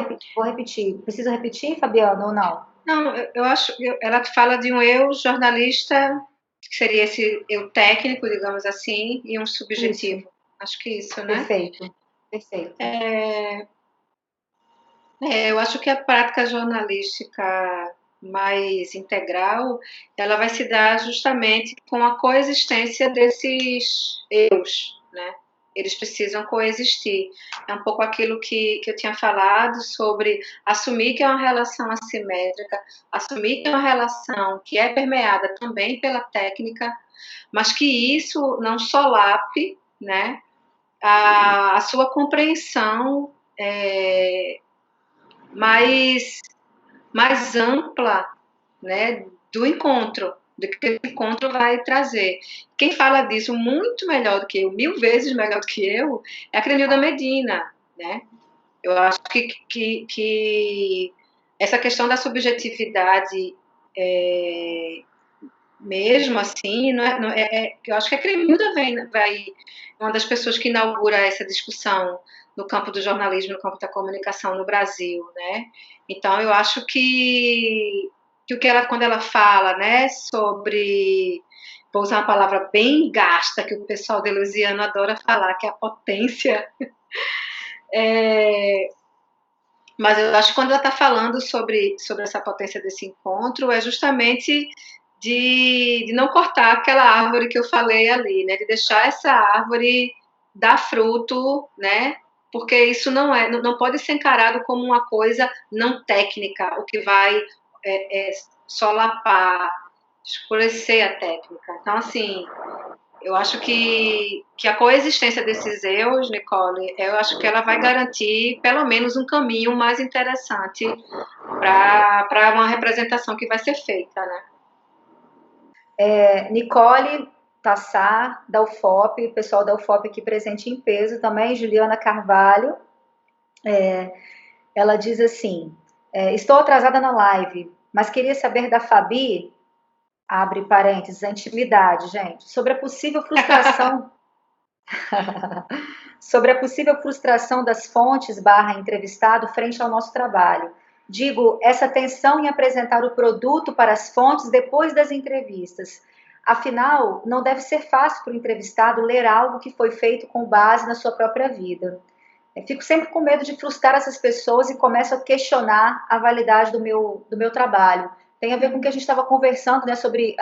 repetir. Preciso repetir, Fabiano, ou não? Não, eu acho que ela fala de um eu jornalista, que seria esse eu técnico, digamos assim, e um subjetivo. Isso. Acho que isso, né? Perfeito. Eu acho que a prática jornalística mais integral, ela vai se dar justamente com a coexistência desses eus, né? Eles precisam coexistir. É um pouco aquilo que eu tinha falado sobre assumir que é uma relação assimétrica, assumir que é uma relação que é permeada também pela técnica, mas que isso não solape, né, a sua compreensão mais ampla, né, do encontro, do que o encontro vai trazer. Quem fala disso muito melhor do que eu, 1000 vezes melhor do que eu, é a Crenilda Medina, né? Eu acho que essa questão da subjetividade mesmo assim, eu acho que a Cremilda vai uma das pessoas que inaugura essa discussão no campo do jornalismo, no campo da comunicação no Brasil, né? Então eu acho que o que ela, quando ela fala, né, sobre, vou usar uma palavra bem gasta que o pessoal de Lusiana adora falar, que é a potência. Mas eu acho que quando ela está falando sobre essa potência desse encontro, é justamente de não cortar aquela árvore que eu falei ali, né? De deixar essa árvore dar fruto, né? Porque isso não pode ser encarado como uma coisa não técnica, o que vai solapar, escurecer a técnica. Então, assim, eu acho que a coexistência desses eus, Nicole, eu acho que ela vai garantir pelo menos um caminho mais interessante para uma representação que vai ser feita, né? Nicole Tassar, da UFOP, o pessoal da UFOP aqui presente em peso também, Juliana Carvalho, ela diz assim, estou atrasada na live, mas queria saber da Fabi, abre parênteses, a intimidade, gente, sobre a possível frustração sobre a possível frustração das fontes / entrevistado frente ao nosso trabalho. Digo, essa tensão em apresentar o produto para as fontes depois das entrevistas. Afinal, não deve ser fácil para o entrevistado ler algo que foi feito com base na sua própria vida. Eu fico sempre com medo de frustrar essas pessoas e começo a questionar a validade do meu trabalho. Tem a ver com o que a gente estava conversando, né, sobre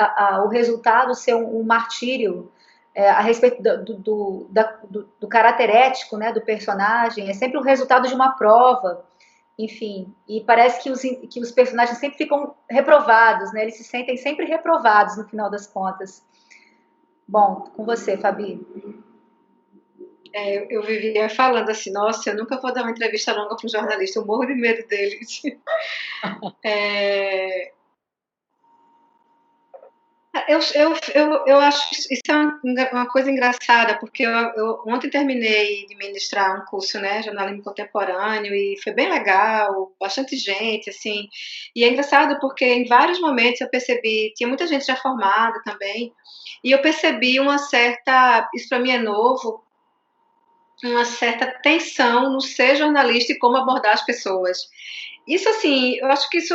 o resultado ser um martírio, a respeito do caráter ético, né, do personagem. É sempre o resultado de uma prova, enfim. E parece que os personagens sempre ficam reprovados, né? Eles se sentem sempre reprovados no final das contas. Bom, com você, Fabi. Eu vivia falando assim, nossa, eu nunca vou dar uma entrevista longa para um jornalista, eu morro de medo deles. É, eu acho que isso é uma coisa engraçada, porque eu ontem terminei de ministrar um curso, né, jornalismo contemporâneo, e foi bem legal, bastante gente, assim, e é engraçado porque em vários momentos eu percebi, tinha muita gente já formada também, e eu percebi uma certa, isso para mim é novo, uma certa tensão no ser jornalista e como abordar as pessoas. Isso, assim, eu acho que isso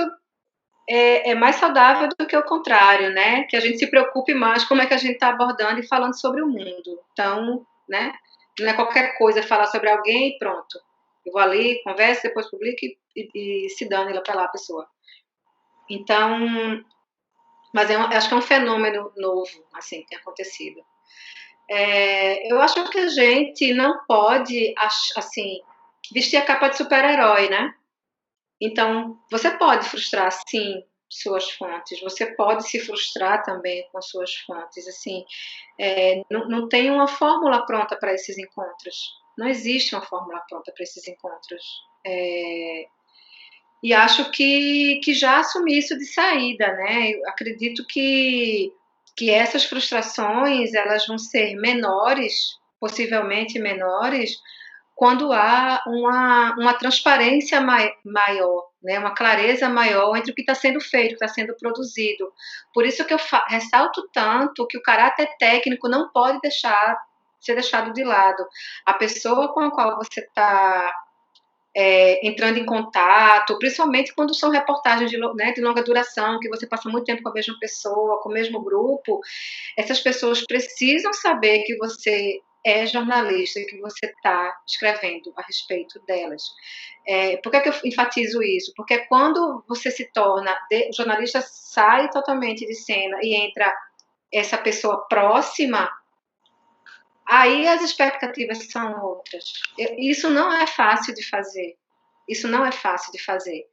é mais saudável do que o contrário, né? Que a gente se preocupe mais como é que a gente está abordando e falando sobre o mundo. Então, né? Não é qualquer coisa falar sobre alguém e pronto. Eu vou ali, converso, depois publico e se dane lá para lá a pessoa. Então, mas acho que é um fenômeno novo, assim, que tem acontecido. Eu acho que a gente não pode, assim, vestir a capa de super-herói, né? Então, você pode frustrar, sim, suas fontes. Você pode se frustrar também com suas fontes. Assim, não tem uma fórmula pronta para esses encontros. Não existe uma fórmula pronta para esses encontros. E acho que já assumi isso de saída, né? Eu acredito que essas frustrações elas vão ser menores, possivelmente menores, quando há uma transparência maior, né, uma clareza maior entre o que está sendo feito, o que está sendo produzido. Por isso que eu ressalto tanto que o caráter técnico não pode ser deixado de lado. A pessoa com a qual você está entrando em contato, principalmente quando são reportagens de longa duração, que você passa muito tempo com a mesma pessoa, com o mesmo grupo, essas pessoas precisam saber que você é jornalista e que você está escrevendo a respeito delas. Por que eu enfatizo isso? Porque quando você se torna, o jornalista sai totalmente de cena e entra essa pessoa próxima, aí as expectativas são outras. Isso não é fácil de fazer. Isso não é fácil de fazer.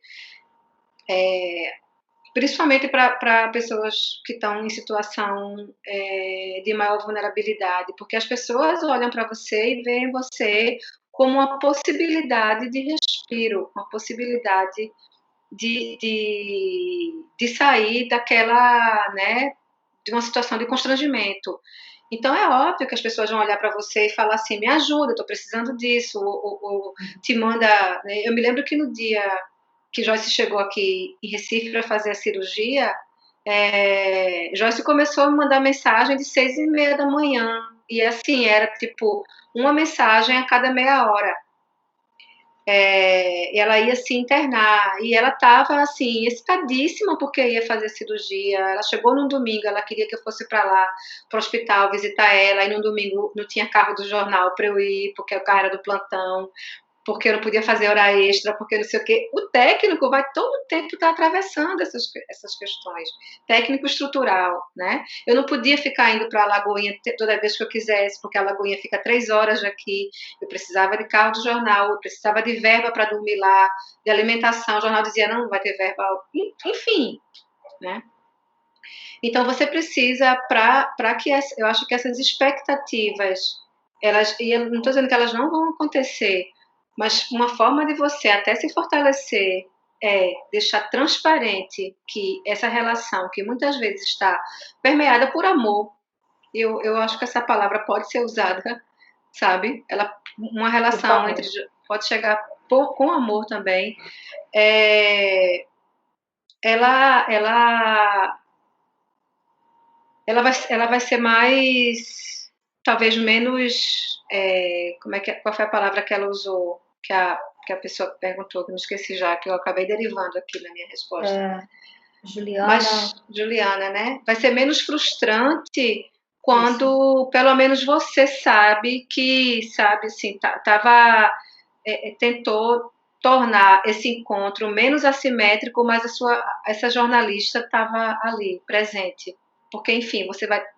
Principalmente para pessoas que estão em situação de maior vulnerabilidade, porque as pessoas olham para você e veem você como uma possibilidade de respiro, uma possibilidade de sair daquela, né, de uma situação de constrangimento. Então é óbvio que as pessoas vão olhar para você e falar assim, me ajuda, eu estou precisando disso, ou te manda. Né? Eu me lembro que no dia que Joyce chegou aqui em Recife para fazer a cirurgia, Joyce começou a me mandar mensagem de 6h30 da manhã. E assim, era tipo uma mensagem a cada meia hora. Ela ia se internar e ela estava assim excitadíssima porque ia fazer cirurgia. Ela chegou num domingo, ela queria que eu fosse para lá, para o hospital, visitar ela. E no domingo não tinha carro do jornal para eu ir, porque o carro era do plantão, porque eu não podia fazer hora extra, porque não sei o quê. O técnico vai todo o tempo estar atravessando essas questões. Técnico estrutural, né? Eu não podia ficar indo para a Lagoinha toda vez que eu quisesse, porque a Lagoinha fica 3 horas daqui. Eu precisava de carro do jornal, eu precisava de verba para dormir lá, de alimentação. O jornal dizia, não vai ter verba. Enfim, né? Então, você precisa, para que eu acho que essas expectativas, e eu não estou dizendo que elas não vão acontecer, mas uma forma de você até se fortalecer é deixar transparente que essa relação, que muitas vezes está permeada por amor, eu acho que essa palavra pode ser usada, sabe? Uma relação pode chegar com amor também. Ela vai ser mais, talvez menos, qual foi a palavra que ela usou, que a pessoa perguntou, que eu me esqueci já, que eu acabei derivando aqui na minha resposta. Juliana. Juliana, né? Vai ser menos frustrante quando pelo menos você sabe que, sabe, assim, tentou tornar esse encontro menos assimétrico, mas essa jornalista estava ali, presente. Porque, enfim,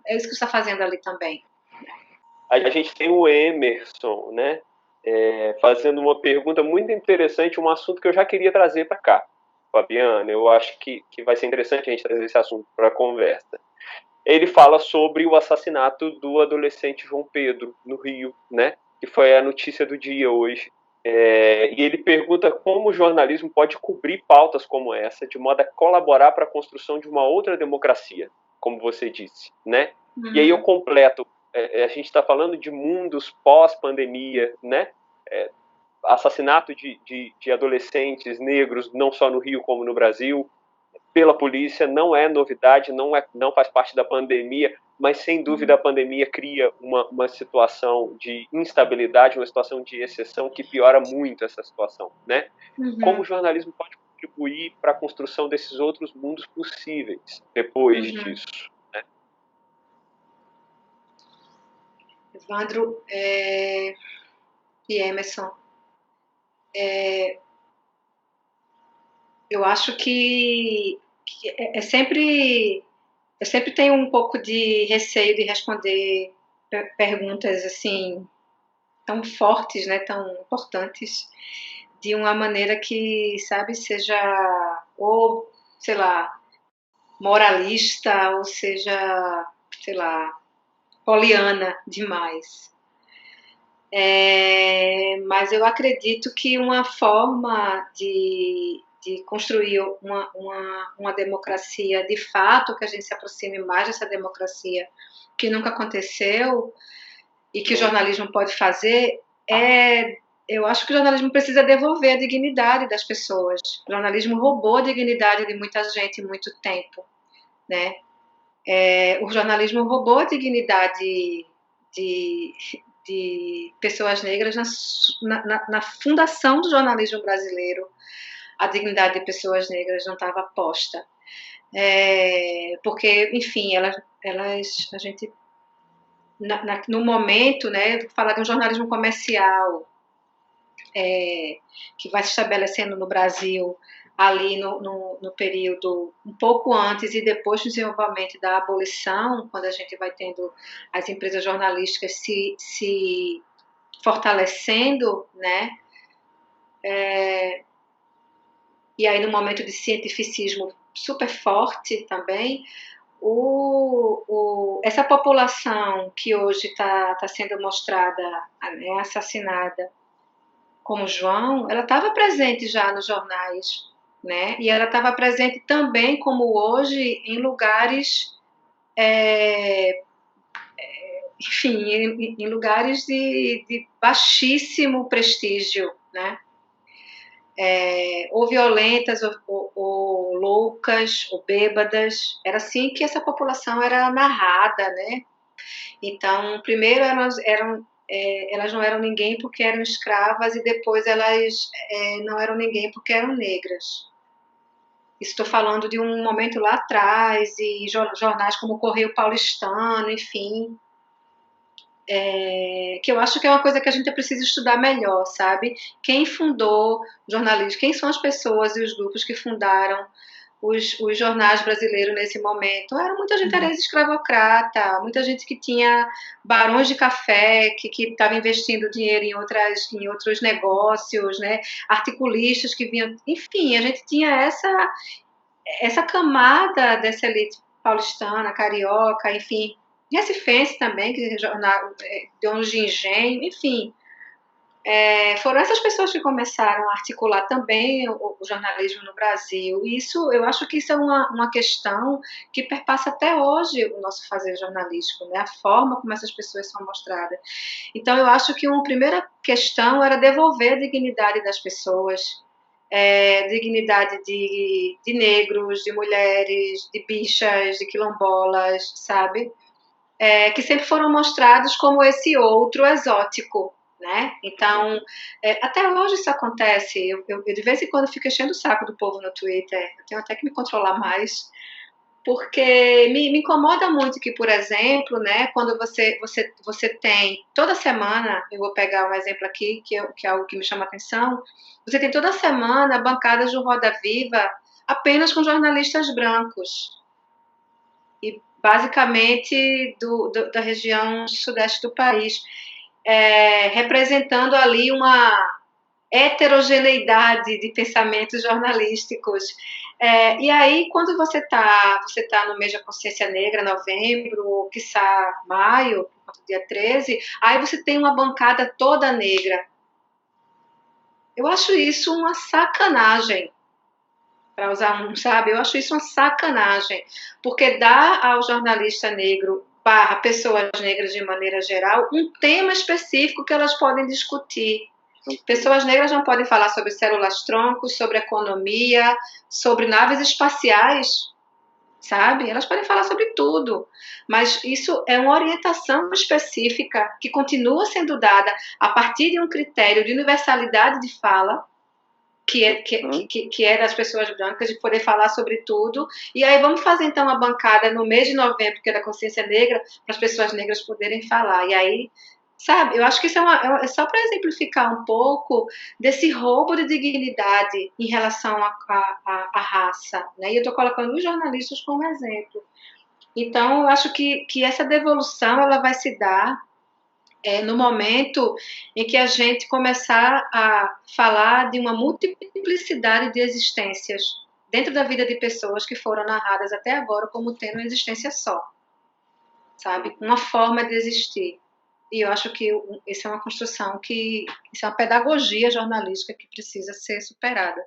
é isso que você está fazendo ali também. A gente tem o Emerson, né? Fazendo uma pergunta muito interessante, um assunto que eu já queria trazer para cá, Fabiana. Eu acho que vai ser interessante a gente trazer esse assunto para a conversa. Ele fala sobre o assassinato do adolescente João Pedro, no Rio, né? Que foi a notícia do dia hoje. E ele pergunta como o jornalismo pode cobrir pautas como essa, de modo a colaborar para a construção de uma outra democracia, como você disse, né? E aí eu completo. A gente está falando de mundos pós-pandemia, né? Assassinato de adolescentes negros, não só no Rio como no Brasil, pela polícia, não é novidade, não faz parte da pandemia, mas sem dúvida a pandemia cria uma situação de instabilidade, uma situação de exceção que piora muito essa situação, né? Como o jornalismo pode contribuir para a construção desses outros mundos possíveis depois disso? Né? Evandro e Emerson, eu acho que eu sempre tenho um pouco de receio de responder perguntas assim tão fortes, né, tão importantes, de uma maneira que, sabe, seja ou, sei lá, moralista, ou seja, sei lá, poliana demais. Mas eu acredito que uma forma de construir uma democracia de fato, que a gente se aproxime mais dessa democracia que nunca aconteceu e que o jornalismo pode fazer, eu acho que o jornalismo precisa devolver a dignidade das pessoas. O jornalismo roubou a dignidade de muita gente muito tempo, né? O jornalismo roubou a dignidade de pessoas negras na fundação do jornalismo brasileiro. A dignidade de pessoas negras não estava posta. Porque, enfim, a gente, no momento, né, falar de um jornalismo comercial que vai se estabelecendo no Brasil ali no período um pouco antes e depois do desenvolvimento da abolição, quando a gente vai tendo as empresas jornalísticas se fortalecendo, né? E aí no momento de cientificismo super forte também, essa população que hoje está sendo mostrada, né, assassinada, como João, ela estava presente já nos jornais, né? E ela estava presente também, como hoje, em lugares, enfim, em lugares de baixíssimo prestígio, né? Ou violentas, ou loucas, ou bêbadas. Era assim que essa população era narrada, né? Então, primeiro elas não eram ninguém porque eram escravas e depois elas não eram ninguém porque eram negras. Estou falando de um momento lá atrás e jornais como o Correio Paulistano, enfim, que eu acho que é uma coisa que a gente precisa estudar melhor, sabe? Quem fundou o jornalismo? Quem são as pessoas e os grupos que fundaram os jornais brasileiros nesse momento? Era muita gente era escravocrata, muita gente que tinha barões de café, que estava investindo dinheiro em outros negócios, né? Articulistas que vinham... Enfim, a gente tinha essa camada dessa elite paulistana, carioca, enfim, recifense também, que donos de engenho, enfim. Foram essas pessoas que começaram a articular também o jornalismo no Brasil. E eu acho que isso é uma questão que perpassa até hoje o nosso fazer jornalístico, né? A forma como essas pessoas são mostradas. Então, eu acho que uma primeira questão era devolver a dignidade das pessoas, dignidade de negros, de mulheres, de bichas, de quilombolas, sabe? Que sempre foram mostrados como esse outro exótico, né? Então, até hoje isso acontece. Eu de vez em quando fico enchendo o saco do povo no Twitter. Eu tenho até que me controlar mais, porque me incomoda muito que, por exemplo, né, quando você tem toda semana, eu vou pegar um exemplo aqui, que é algo que me chama a atenção, você tem toda semana bancadas do Roda Viva apenas com jornalistas brancos, e basicamente da região sudeste do país, representando ali uma heterogeneidade de pensamentos jornalísticos. E aí, quando você tá no mês da consciência negra, novembro, ou quiçá maio, dia 13, aí você tem uma bancada toda negra. Eu acho isso uma sacanagem, para usar um, sabe? Eu acho isso uma sacanagem, porque dá ao jornalista negro barra pessoas negras de maneira geral um tema específico que elas podem discutir. Pessoas negras não podem falar sobre células-troncos, sobre economia, sobre naves espaciais, sabe? Elas podem falar sobre tudo, mas isso é uma orientação específica que continua sendo dada a partir de um critério de universalidade de fala, que é das pessoas brancas, de poder falar sobre tudo. E aí vamos fazer então uma bancada no mês de novembro, que é da consciência negra, para as pessoas negras poderem falar. E aí, sabe, eu acho que isso é só para exemplificar um pouco desse roubo de dignidade em relação à raça, né? E eu estou colocando os jornalistas como exemplo. Então, eu acho que essa devolução ela vai se dar no momento em que a gente começar a falar de uma multiplicidade de existências dentro da vida de pessoas que foram narradas até agora como tendo uma existência só, sabe? Uma forma de existir. E eu acho que isso é uma construção isso é uma pedagogia jornalística que precisa ser superada.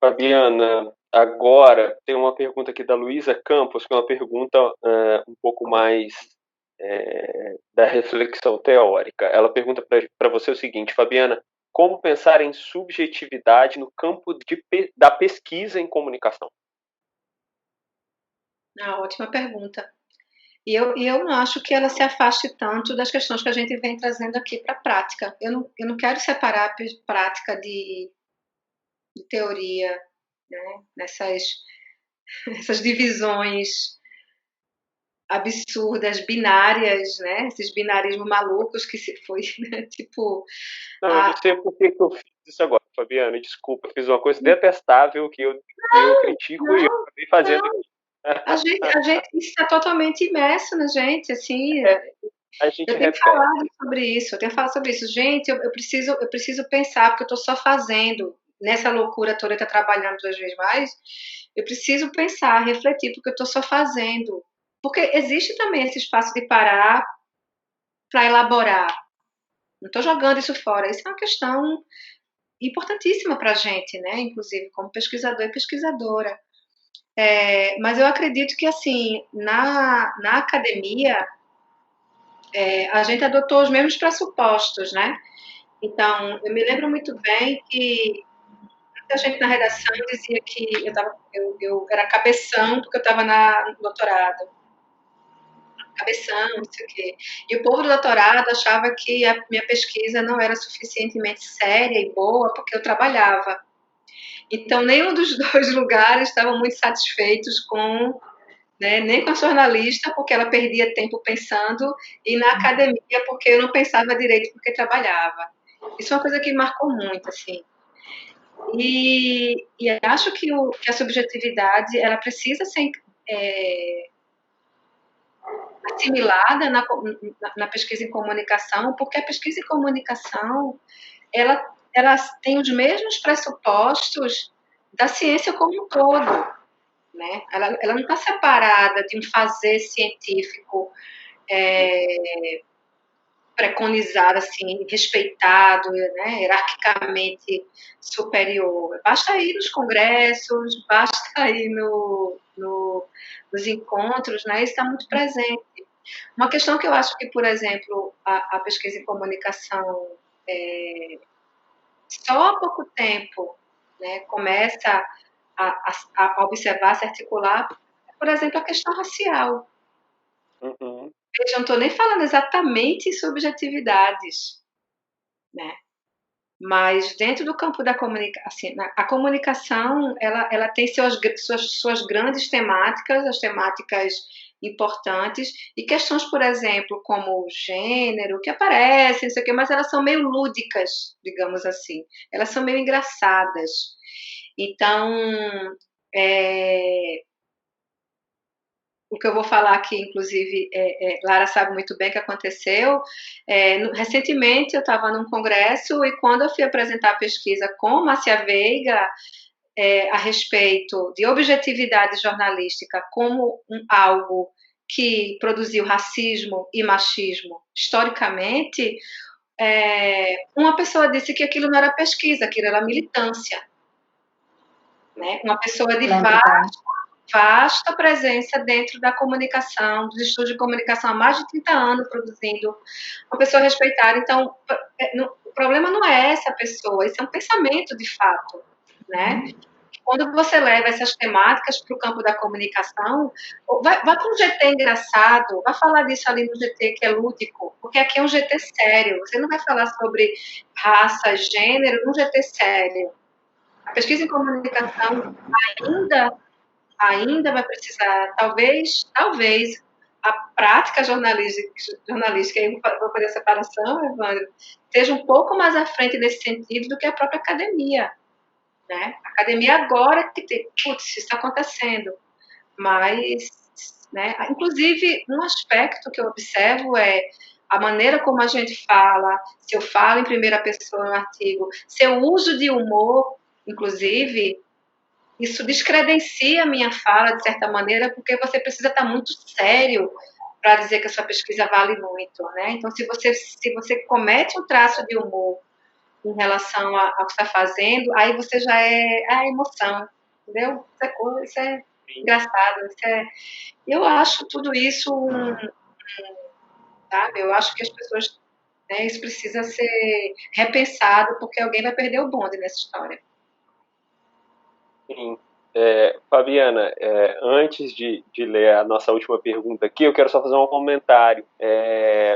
Fabiana, agora tem uma pergunta aqui da Luísa Campos, que é uma pergunta um pouco mais da reflexão teórica. Ela pergunta para você o seguinte, Fabiana, como pensar em subjetividade no campo da pesquisa em comunicação? Ótima pergunta. E eu não acho que ela se afaste tanto das questões que a gente vem trazendo aqui para a prática. Eu não quero separar a prática de teoria, né? Essas divisões absurdas, binárias, né? Esses binarismos malucos que se foi, né? Tipo, Não, eu não sei por que eu fiz isso agora, Fabiana. Desculpa, eu fiz uma coisa detestável que eu critico e eu não, acabei fazendo não, isso. a gente está totalmente imerso na gente, assim. A gente Eu tenho repete. falado sobre isso, eu tenho falado sobre isso. Gente, eu preciso pensar, porque eu estou só fazendo. Nessa loucura toda, eu estou trabalhando 2 vezes mais. Eu preciso pensar, refletir, porque eu estou só fazendo. Porque existe também esse espaço de parar para elaborar. Não estou jogando isso fora. Isso é uma questão importantíssima para a gente, né? Inclusive como pesquisador e pesquisadora. Mas eu acredito que, assim, na academia, a gente adotou os mesmos pressupostos, né? Então, eu me lembro muito bem que muita gente na redação dizia que eu era cabeção porque eu estava no doutorado. Cabeção, não sei o quê. E o povo do doutorado achava que a minha pesquisa não era suficientemente séria e boa porque eu trabalhava. Então, nenhum dos dois lugares estavam muito satisfeitos com, né, nem com a jornalista, porque ela perdia tempo pensando, e na academia, porque eu não pensava direito porque trabalhava. Isso é uma coisa que marcou muito, assim. E acho que a subjetividade ela precisa ser assimilada na pesquisa em comunicação, porque a pesquisa em comunicação ela tem os mesmos pressupostos da ciência como um todo, né? Ela não está separada de um fazer científico preconizado, assim, respeitado, né, hierarquicamente superior. Basta ir nos congressos, basta ir nos encontros, né, isso está muito presente. Uma questão que eu acho que, por exemplo, a pesquisa em comunicação só há pouco tempo, né, começa a observar, a se articular, por exemplo, a questão racial. Uhum. Veja, eu não estou nem falando exatamente em subjetividades, né? Mas dentro do campo da comunicação, assim, a comunicação, ela tem suas grandes temáticas, as temáticas importantes, e questões, por exemplo, como o gênero, que aparecem, não sei o quê, mas elas são meio lúdicas, digamos assim. Elas são meio engraçadas. Então, é, o que eu vou falar aqui, inclusive, Lara sabe muito bem o que aconteceu. Recentemente, eu estava num congresso e quando eu fui apresentar a pesquisa com Márcia Veiga a respeito de objetividade jornalística como algo que produziu racismo e machismo historicamente, uma pessoa disse que aquilo não era pesquisa, aquilo era militância. Né? Uma pessoa de vasta presença dentro da comunicação, dos estudos de comunicação há mais de 30 anos produzindo, uma pessoa respeitada. Então, o problema não é essa pessoa, esse é um pensamento de fato, né? Quando você leva essas temáticas para o campo da comunicação, vai para um GT engraçado, vai falar disso ali no GT que é lúdico, porque aqui é um GT sério, você não vai falar sobre raça, gênero num GT sério. A pesquisa em comunicação ainda vai precisar, talvez, a prática jornalística, aí vou fazer a separação, Evandro, seja um pouco mais à frente nesse sentido do que a própria academia. Né? A academia agora que tem, putz, isso está acontecendo. Mas, né, inclusive, um aspecto que eu observo é a maneira como a gente fala, se eu falo em primeira pessoa no artigo, seu uso de humor, inclusive, isso descredencia a minha fala, de certa maneira, porque você precisa estar muito sério para dizer que a sua pesquisa vale muito, né? Então, se você comete um traço de humor em relação ao que está fazendo, aí você já é a emoção, entendeu? Isso é engraçado. Eu acho tudo isso, sabe? Eu acho que as pessoas, né, isso precisa ser repensado, porque alguém vai perder o bonde nessa história. Sim. Fabiana, antes de ler a nossa última pergunta aqui, eu quero só fazer um comentário.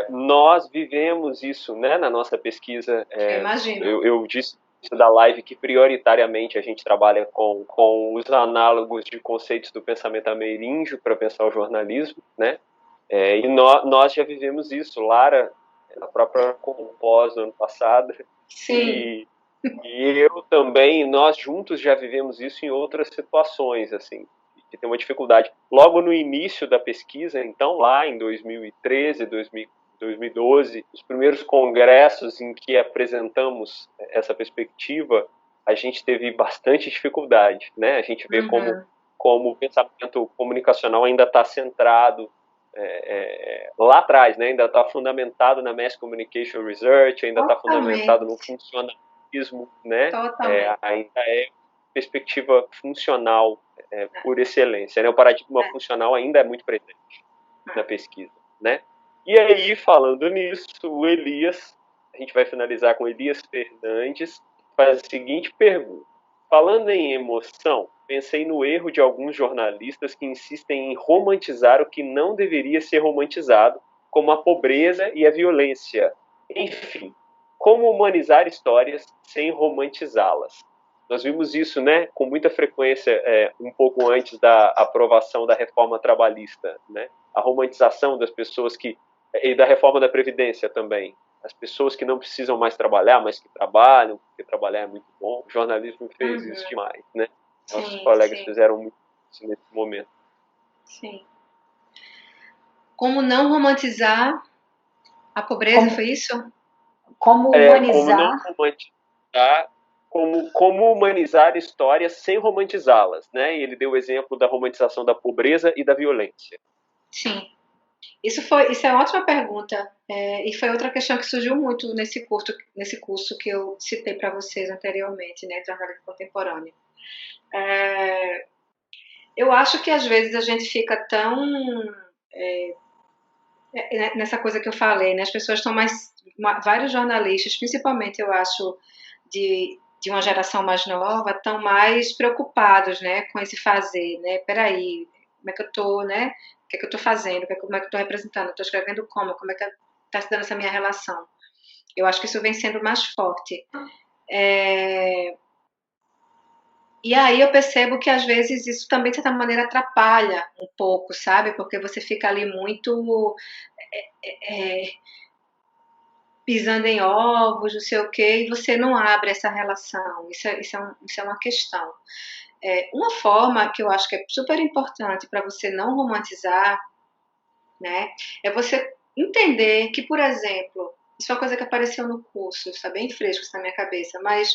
Nós vivemos isso, né, na nossa pesquisa. Imagino. Eu disse da live que prioritariamente a gente trabalha com os análogos de conceitos do pensamento ameríndio para pensar o jornalismo, né? E nós já vivemos isso. Lara, a própria Compós no ano passado. Sim. E eu também, nós juntos já vivemos isso em outras situações, assim, que tem uma dificuldade. Logo no início da pesquisa, então, lá em 2013, 2012, os primeiros congressos em que apresentamos essa perspectiva, a gente teve bastante dificuldade, né? A gente vê como o pensamento comunicacional ainda está centrado lá atrás, né? Ainda está fundamentado na Mass Communication Research, ainda está fundamentado no funcionamento, né? Ainda é perspectiva funcional por excelência, né? O paradigma funcional ainda é muito presente na pesquisa, né? E aí, falando nisso, o Elias, a gente vai finalizar com Elias Fernandes, faz a seguinte pergunta: falando em emoção, pensei no erro de alguns jornalistas que insistem em romantizar o que não deveria ser romantizado, como a pobreza e a violência. Enfim, como humanizar histórias sem romantizá-las. Nós vimos isso, né, com muita frequência um pouco antes da aprovação da reforma trabalhista, né? A romantização das pessoas e da reforma da Previdência também. As pessoas que não precisam mais trabalhar, mas que trabalham, porque trabalhar é muito bom. O jornalismo fez isso demais, né? Nossos colegas fizeram muito isso nesse momento. Sim. Como não romantizar a pobreza, foi isso? Como humanizar. Como não romantizar, como humanizar histórias sem romantizá-las, né? E ele deu o exemplo da romantização da pobreza e da violência. Sim. Isso é uma ótima pergunta. E foi outra questão que surgiu muito nesse curso que eu citei para vocês anteriormente, né? De jornalismo contemporâneo. Eu acho que às vezes a gente fica tão nessa coisa que eu falei, né? As pessoas estão vários jornalistas, principalmente eu acho de uma geração mais nova, estão mais preocupados, né, com esse fazer, né? Peraí, como é que eu tô, né? O que é que eu tô fazendo, como é que eu tô representando, eu tô escrevendo como é que tá se dando essa minha relação. Eu acho que isso vem sendo mais forte. E aí eu percebo que às vezes isso também, de certa maneira, atrapalha um pouco, sabe? Porque você fica ali muito pisando em ovos, não sei o quê, e você não abre essa relação. Isso é uma questão. Uma forma que eu acho que é super importante para você não romantizar, né, é você entender que, por exemplo, isso é uma coisa que apareceu no curso, está bem fresco isso na minha cabeça, mas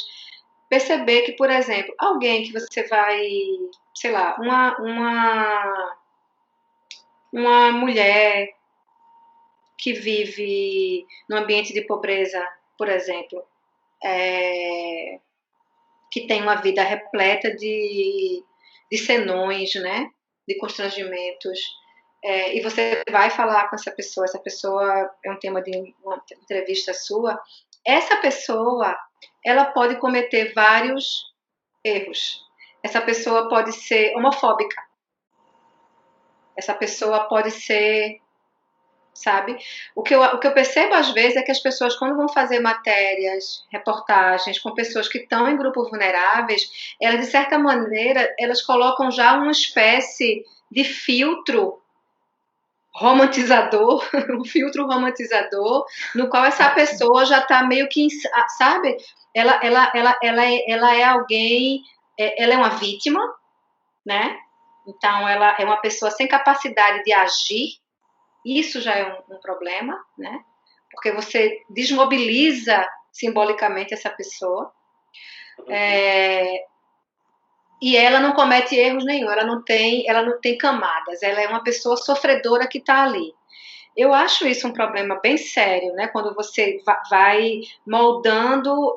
perceber que, por exemplo, alguém que você vai, sei lá, uma mulher que vive num ambiente de pobreza, por exemplo, que tem uma vida repleta de senões, né? De constrangimentos. E você vai falar com essa pessoa é um tema de uma entrevista sua, essa pessoa, ela pode cometer vários erros. Essa pessoa pode ser homofóbica. Essa pessoa pode ser, sabe? O que eu percebo às vezes é que as pessoas, quando vão fazer matérias, reportagens com pessoas que estão em grupos vulneráveis, elas, de certa maneira, elas colocam já uma espécie de filtro romantizador, um filtro romantizador, no qual essa pessoa já está meio que, sabe? Ela é alguém, ela é uma vítima, né? Então, ela é uma pessoa sem capacidade de agir. Isso já é um problema, né? Porque você desmobiliza simbolicamente essa pessoa. E ela não comete erros nenhum, ela não tem camadas, ela é uma pessoa sofredora que está ali. Eu acho isso um problema bem sério, né? Quando você vai moldando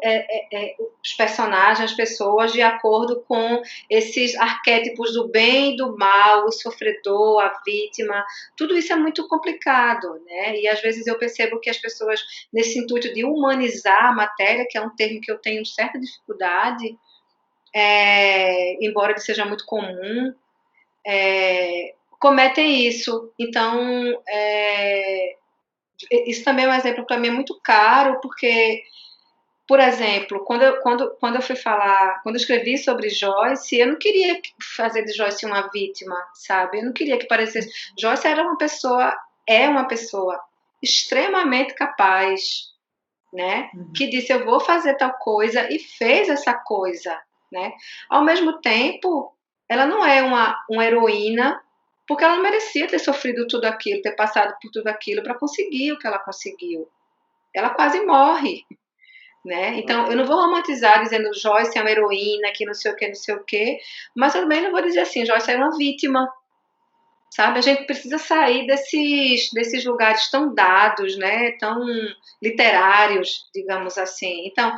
os personagens, as pessoas, de acordo com esses arquétipos do bem e do mal, o sofredor, a vítima. Tudo isso é muito complicado, né? E às vezes eu percebo que as pessoas, nesse intuito de humanizar a matéria, que é um termo que eu tenho certa dificuldade, embora ele seja muito comum, cometem isso. Então, isso também é um exemplo para mim muito caro, porque, por exemplo, quando eu fui falar, quando eu escrevi sobre Joyce, eu não queria fazer de Joyce uma vítima, sabe? Eu não queria que parecesse. Joyce é uma pessoa extremamente capaz, né? Que disse, eu vou fazer tal coisa, e fez essa coisa, né? Ao mesmo tempo, ela não é uma heroína, porque ela não merecia ter sofrido tudo aquilo, ter passado por tudo aquilo para conseguir o que ela conseguiu. Ela quase morre, né? Então, eu não vou romantizar dizendo Joyce é uma heroína, que não sei o que, não sei o que, mas eu também não vou dizer assim, Joyce é uma vítima, sabe? A gente precisa sair desses lugares tão dados, né? Tão literários, digamos assim. Então,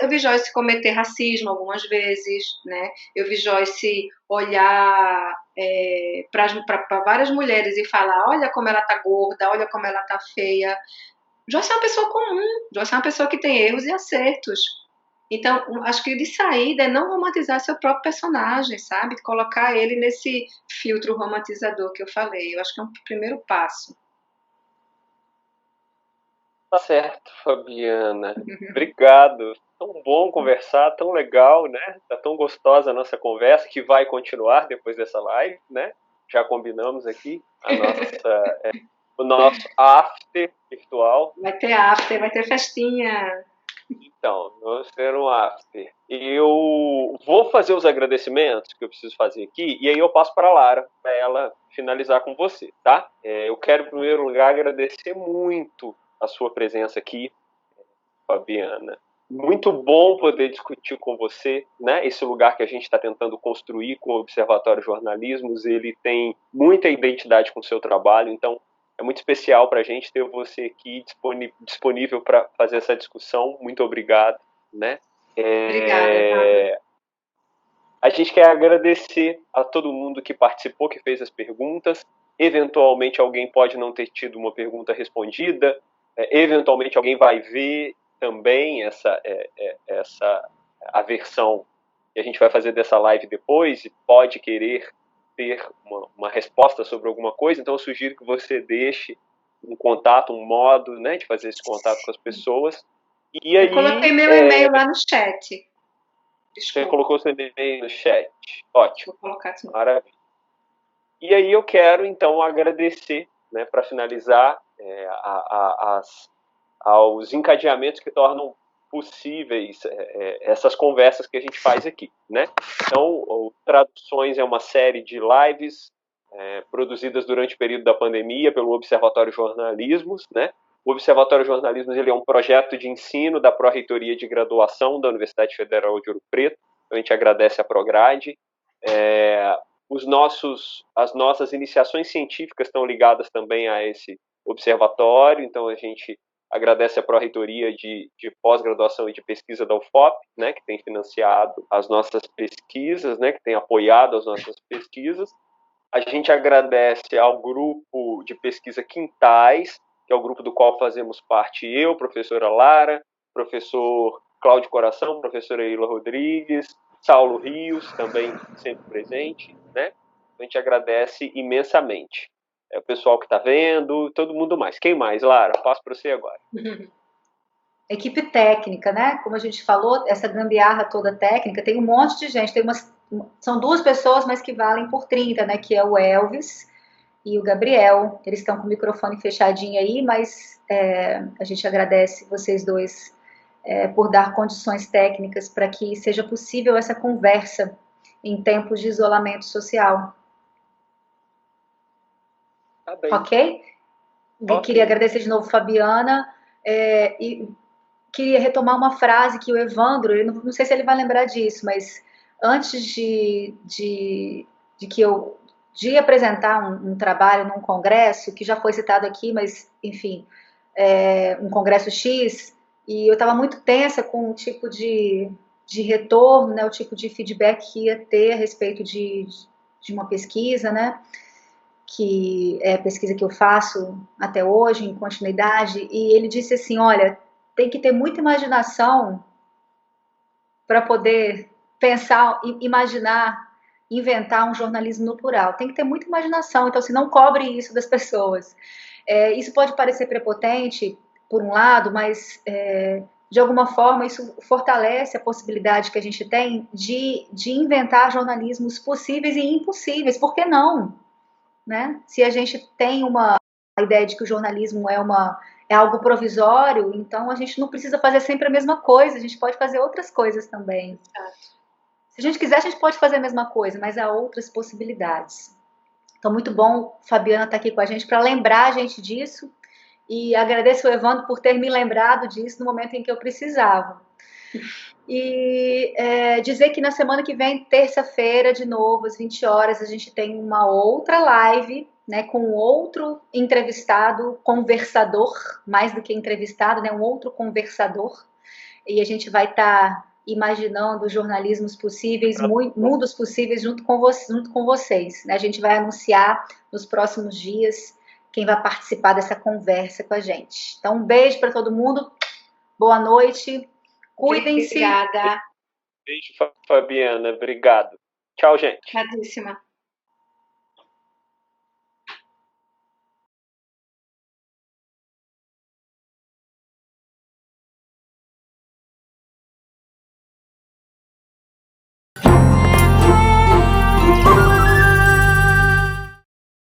eu vi Joyce cometer racismo algumas vezes, né? Eu vi Joyce olhar para várias mulheres e falar, olha como ela tá gorda, olha como ela tá feia. Joyce é uma pessoa comum, Joyce é uma pessoa que tem erros e acertos. Então, acho que de saída é não romantizar seu próprio personagem, sabe? Colocar ele nesse filtro romantizador que eu falei. Eu acho que é um primeiro passo. Tá certo, Fabiana. Obrigado. Tão bom conversar, tão legal, né? Tá tão gostosa a nossa conversa, que vai continuar depois dessa live, né? Já combinamos aqui o nosso after virtual. Vai ter after, vai ter festinha. Então, vamos ter um after. Eu vou fazer os agradecimentos que eu preciso fazer aqui, e aí eu passo para a Lara, para ela finalizar com você, tá? Eu quero, em primeiro lugar, agradecer muito a sua presença aqui, Fabiana. Muito bom poder discutir com você, né? Esse lugar que a gente está tentando construir com o Observatório Jornalismos, ele tem muita identidade com o seu trabalho, então é muito especial para a gente ter você aqui disponível para fazer essa discussão. Muito obrigado, né? Obrigada. A gente quer agradecer a todo mundo que participou, que fez as perguntas. Eventualmente alguém pode não ter tido uma pergunta respondida. Eventualmente alguém vai ver também a versão que a gente vai fazer dessa live depois e pode querer ter uma resposta sobre alguma coisa, então eu sugiro que você deixe um contato, um modo, né, de fazer esse contato com as pessoas. E aí, eu coloquei meu e-mail lá no chat. Você Desculpa. colocou seu e-mail no chat. Ótimo. Vou colocar aqui. Maravilha. E aí eu quero, então, agradecer, né, para finalizar, aos encadeamentos que tornam possíveis essas conversas que a gente faz aqui, né? Então, o Traduções é uma série de lives produzidas durante o período da pandemia pelo Observatório Jornalismos, né? O Observatório Jornalismos ele é um projeto de ensino da Pró-Reitoria de Graduação da Universidade Federal de Ouro Preto. Então, a gente agradece a Prograde. As nossas iniciações científicas estão ligadas também a esse observatório, então a gente agradece a Pró-Reitoria de Pós-Graduação e de Pesquisa da UFOP, né, que tem financiado as nossas pesquisas, né, que tem apoiado as nossas pesquisas. A gente agradece ao grupo de pesquisa Quintais, que é o grupo do qual fazemos parte eu, professora Lara, professor Cláudio Coração, professora Ilha Rodrigues, Saulo Rios, também sempre presente, né? A gente agradece imensamente. O pessoal que está vendo, todo mundo mais. Quem mais, Lara? Passo para você agora. Equipe técnica, né? Como a gente falou, essa gambiarra toda técnica, tem um monte de gente, são 2 pessoas, mas que valem por 30, né? Que é o Elvis e o Gabriel. Eles estão com o microfone fechadinho aí, mas a gente agradece vocês dois por dar condições técnicas para que seja possível essa conversa em tempos de isolamento social. Tá bem. Ok? Queria agradecer de novo, Fabiana, e queria retomar uma frase que o Evandro, eu não sei se ele vai lembrar disso, mas antes de apresentar um trabalho num congresso, que já foi citado aqui, mas, enfim, um congresso X, e eu estava muito tensa com o tipo de retorno, né, o tipo de feedback que ia ter a respeito de uma pesquisa, né, que é a pesquisa que eu faço até hoje, em continuidade, e ele disse assim, olha, tem que ter muita imaginação para poder pensar, imaginar, inventar um jornalismo no plural. Tem que ter muita imaginação, então, se não cobre isso das pessoas. Isso pode parecer prepotente, por um lado, mas, de alguma forma, isso fortalece a possibilidade que a gente tem de inventar jornalismos possíveis e impossíveis. Por que não? Né? Se a gente tem uma ideia de que o jornalismo é algo provisório, então a gente não precisa fazer sempre a mesma coisa, a gente pode fazer outras coisas também. Se a gente quiser, a gente pode fazer a mesma coisa, mas há outras possibilidades. Então, muito bom, Fabiana estar aqui com a gente para lembrar a gente disso, e agradeço ao Evandro por ter me lembrado disso no momento em que eu precisava. E dizer que na semana que vem, terça-feira, de novo, às 20 horas, a gente tem uma outra live, né, com outro entrevistado, conversador, mais do que entrevistado, né, um outro conversador, e a gente vai estar imaginando jornalismos possíveis, mundos possíveis junto com vocês. Né? A gente vai anunciar nos próximos dias quem vai participar dessa conversa com a gente. Então, um beijo para todo mundo, boa noite, cuidem-se. Obrigada. Beijo, Fabiana, obrigado. Tchau, gente. Obrigadíssima.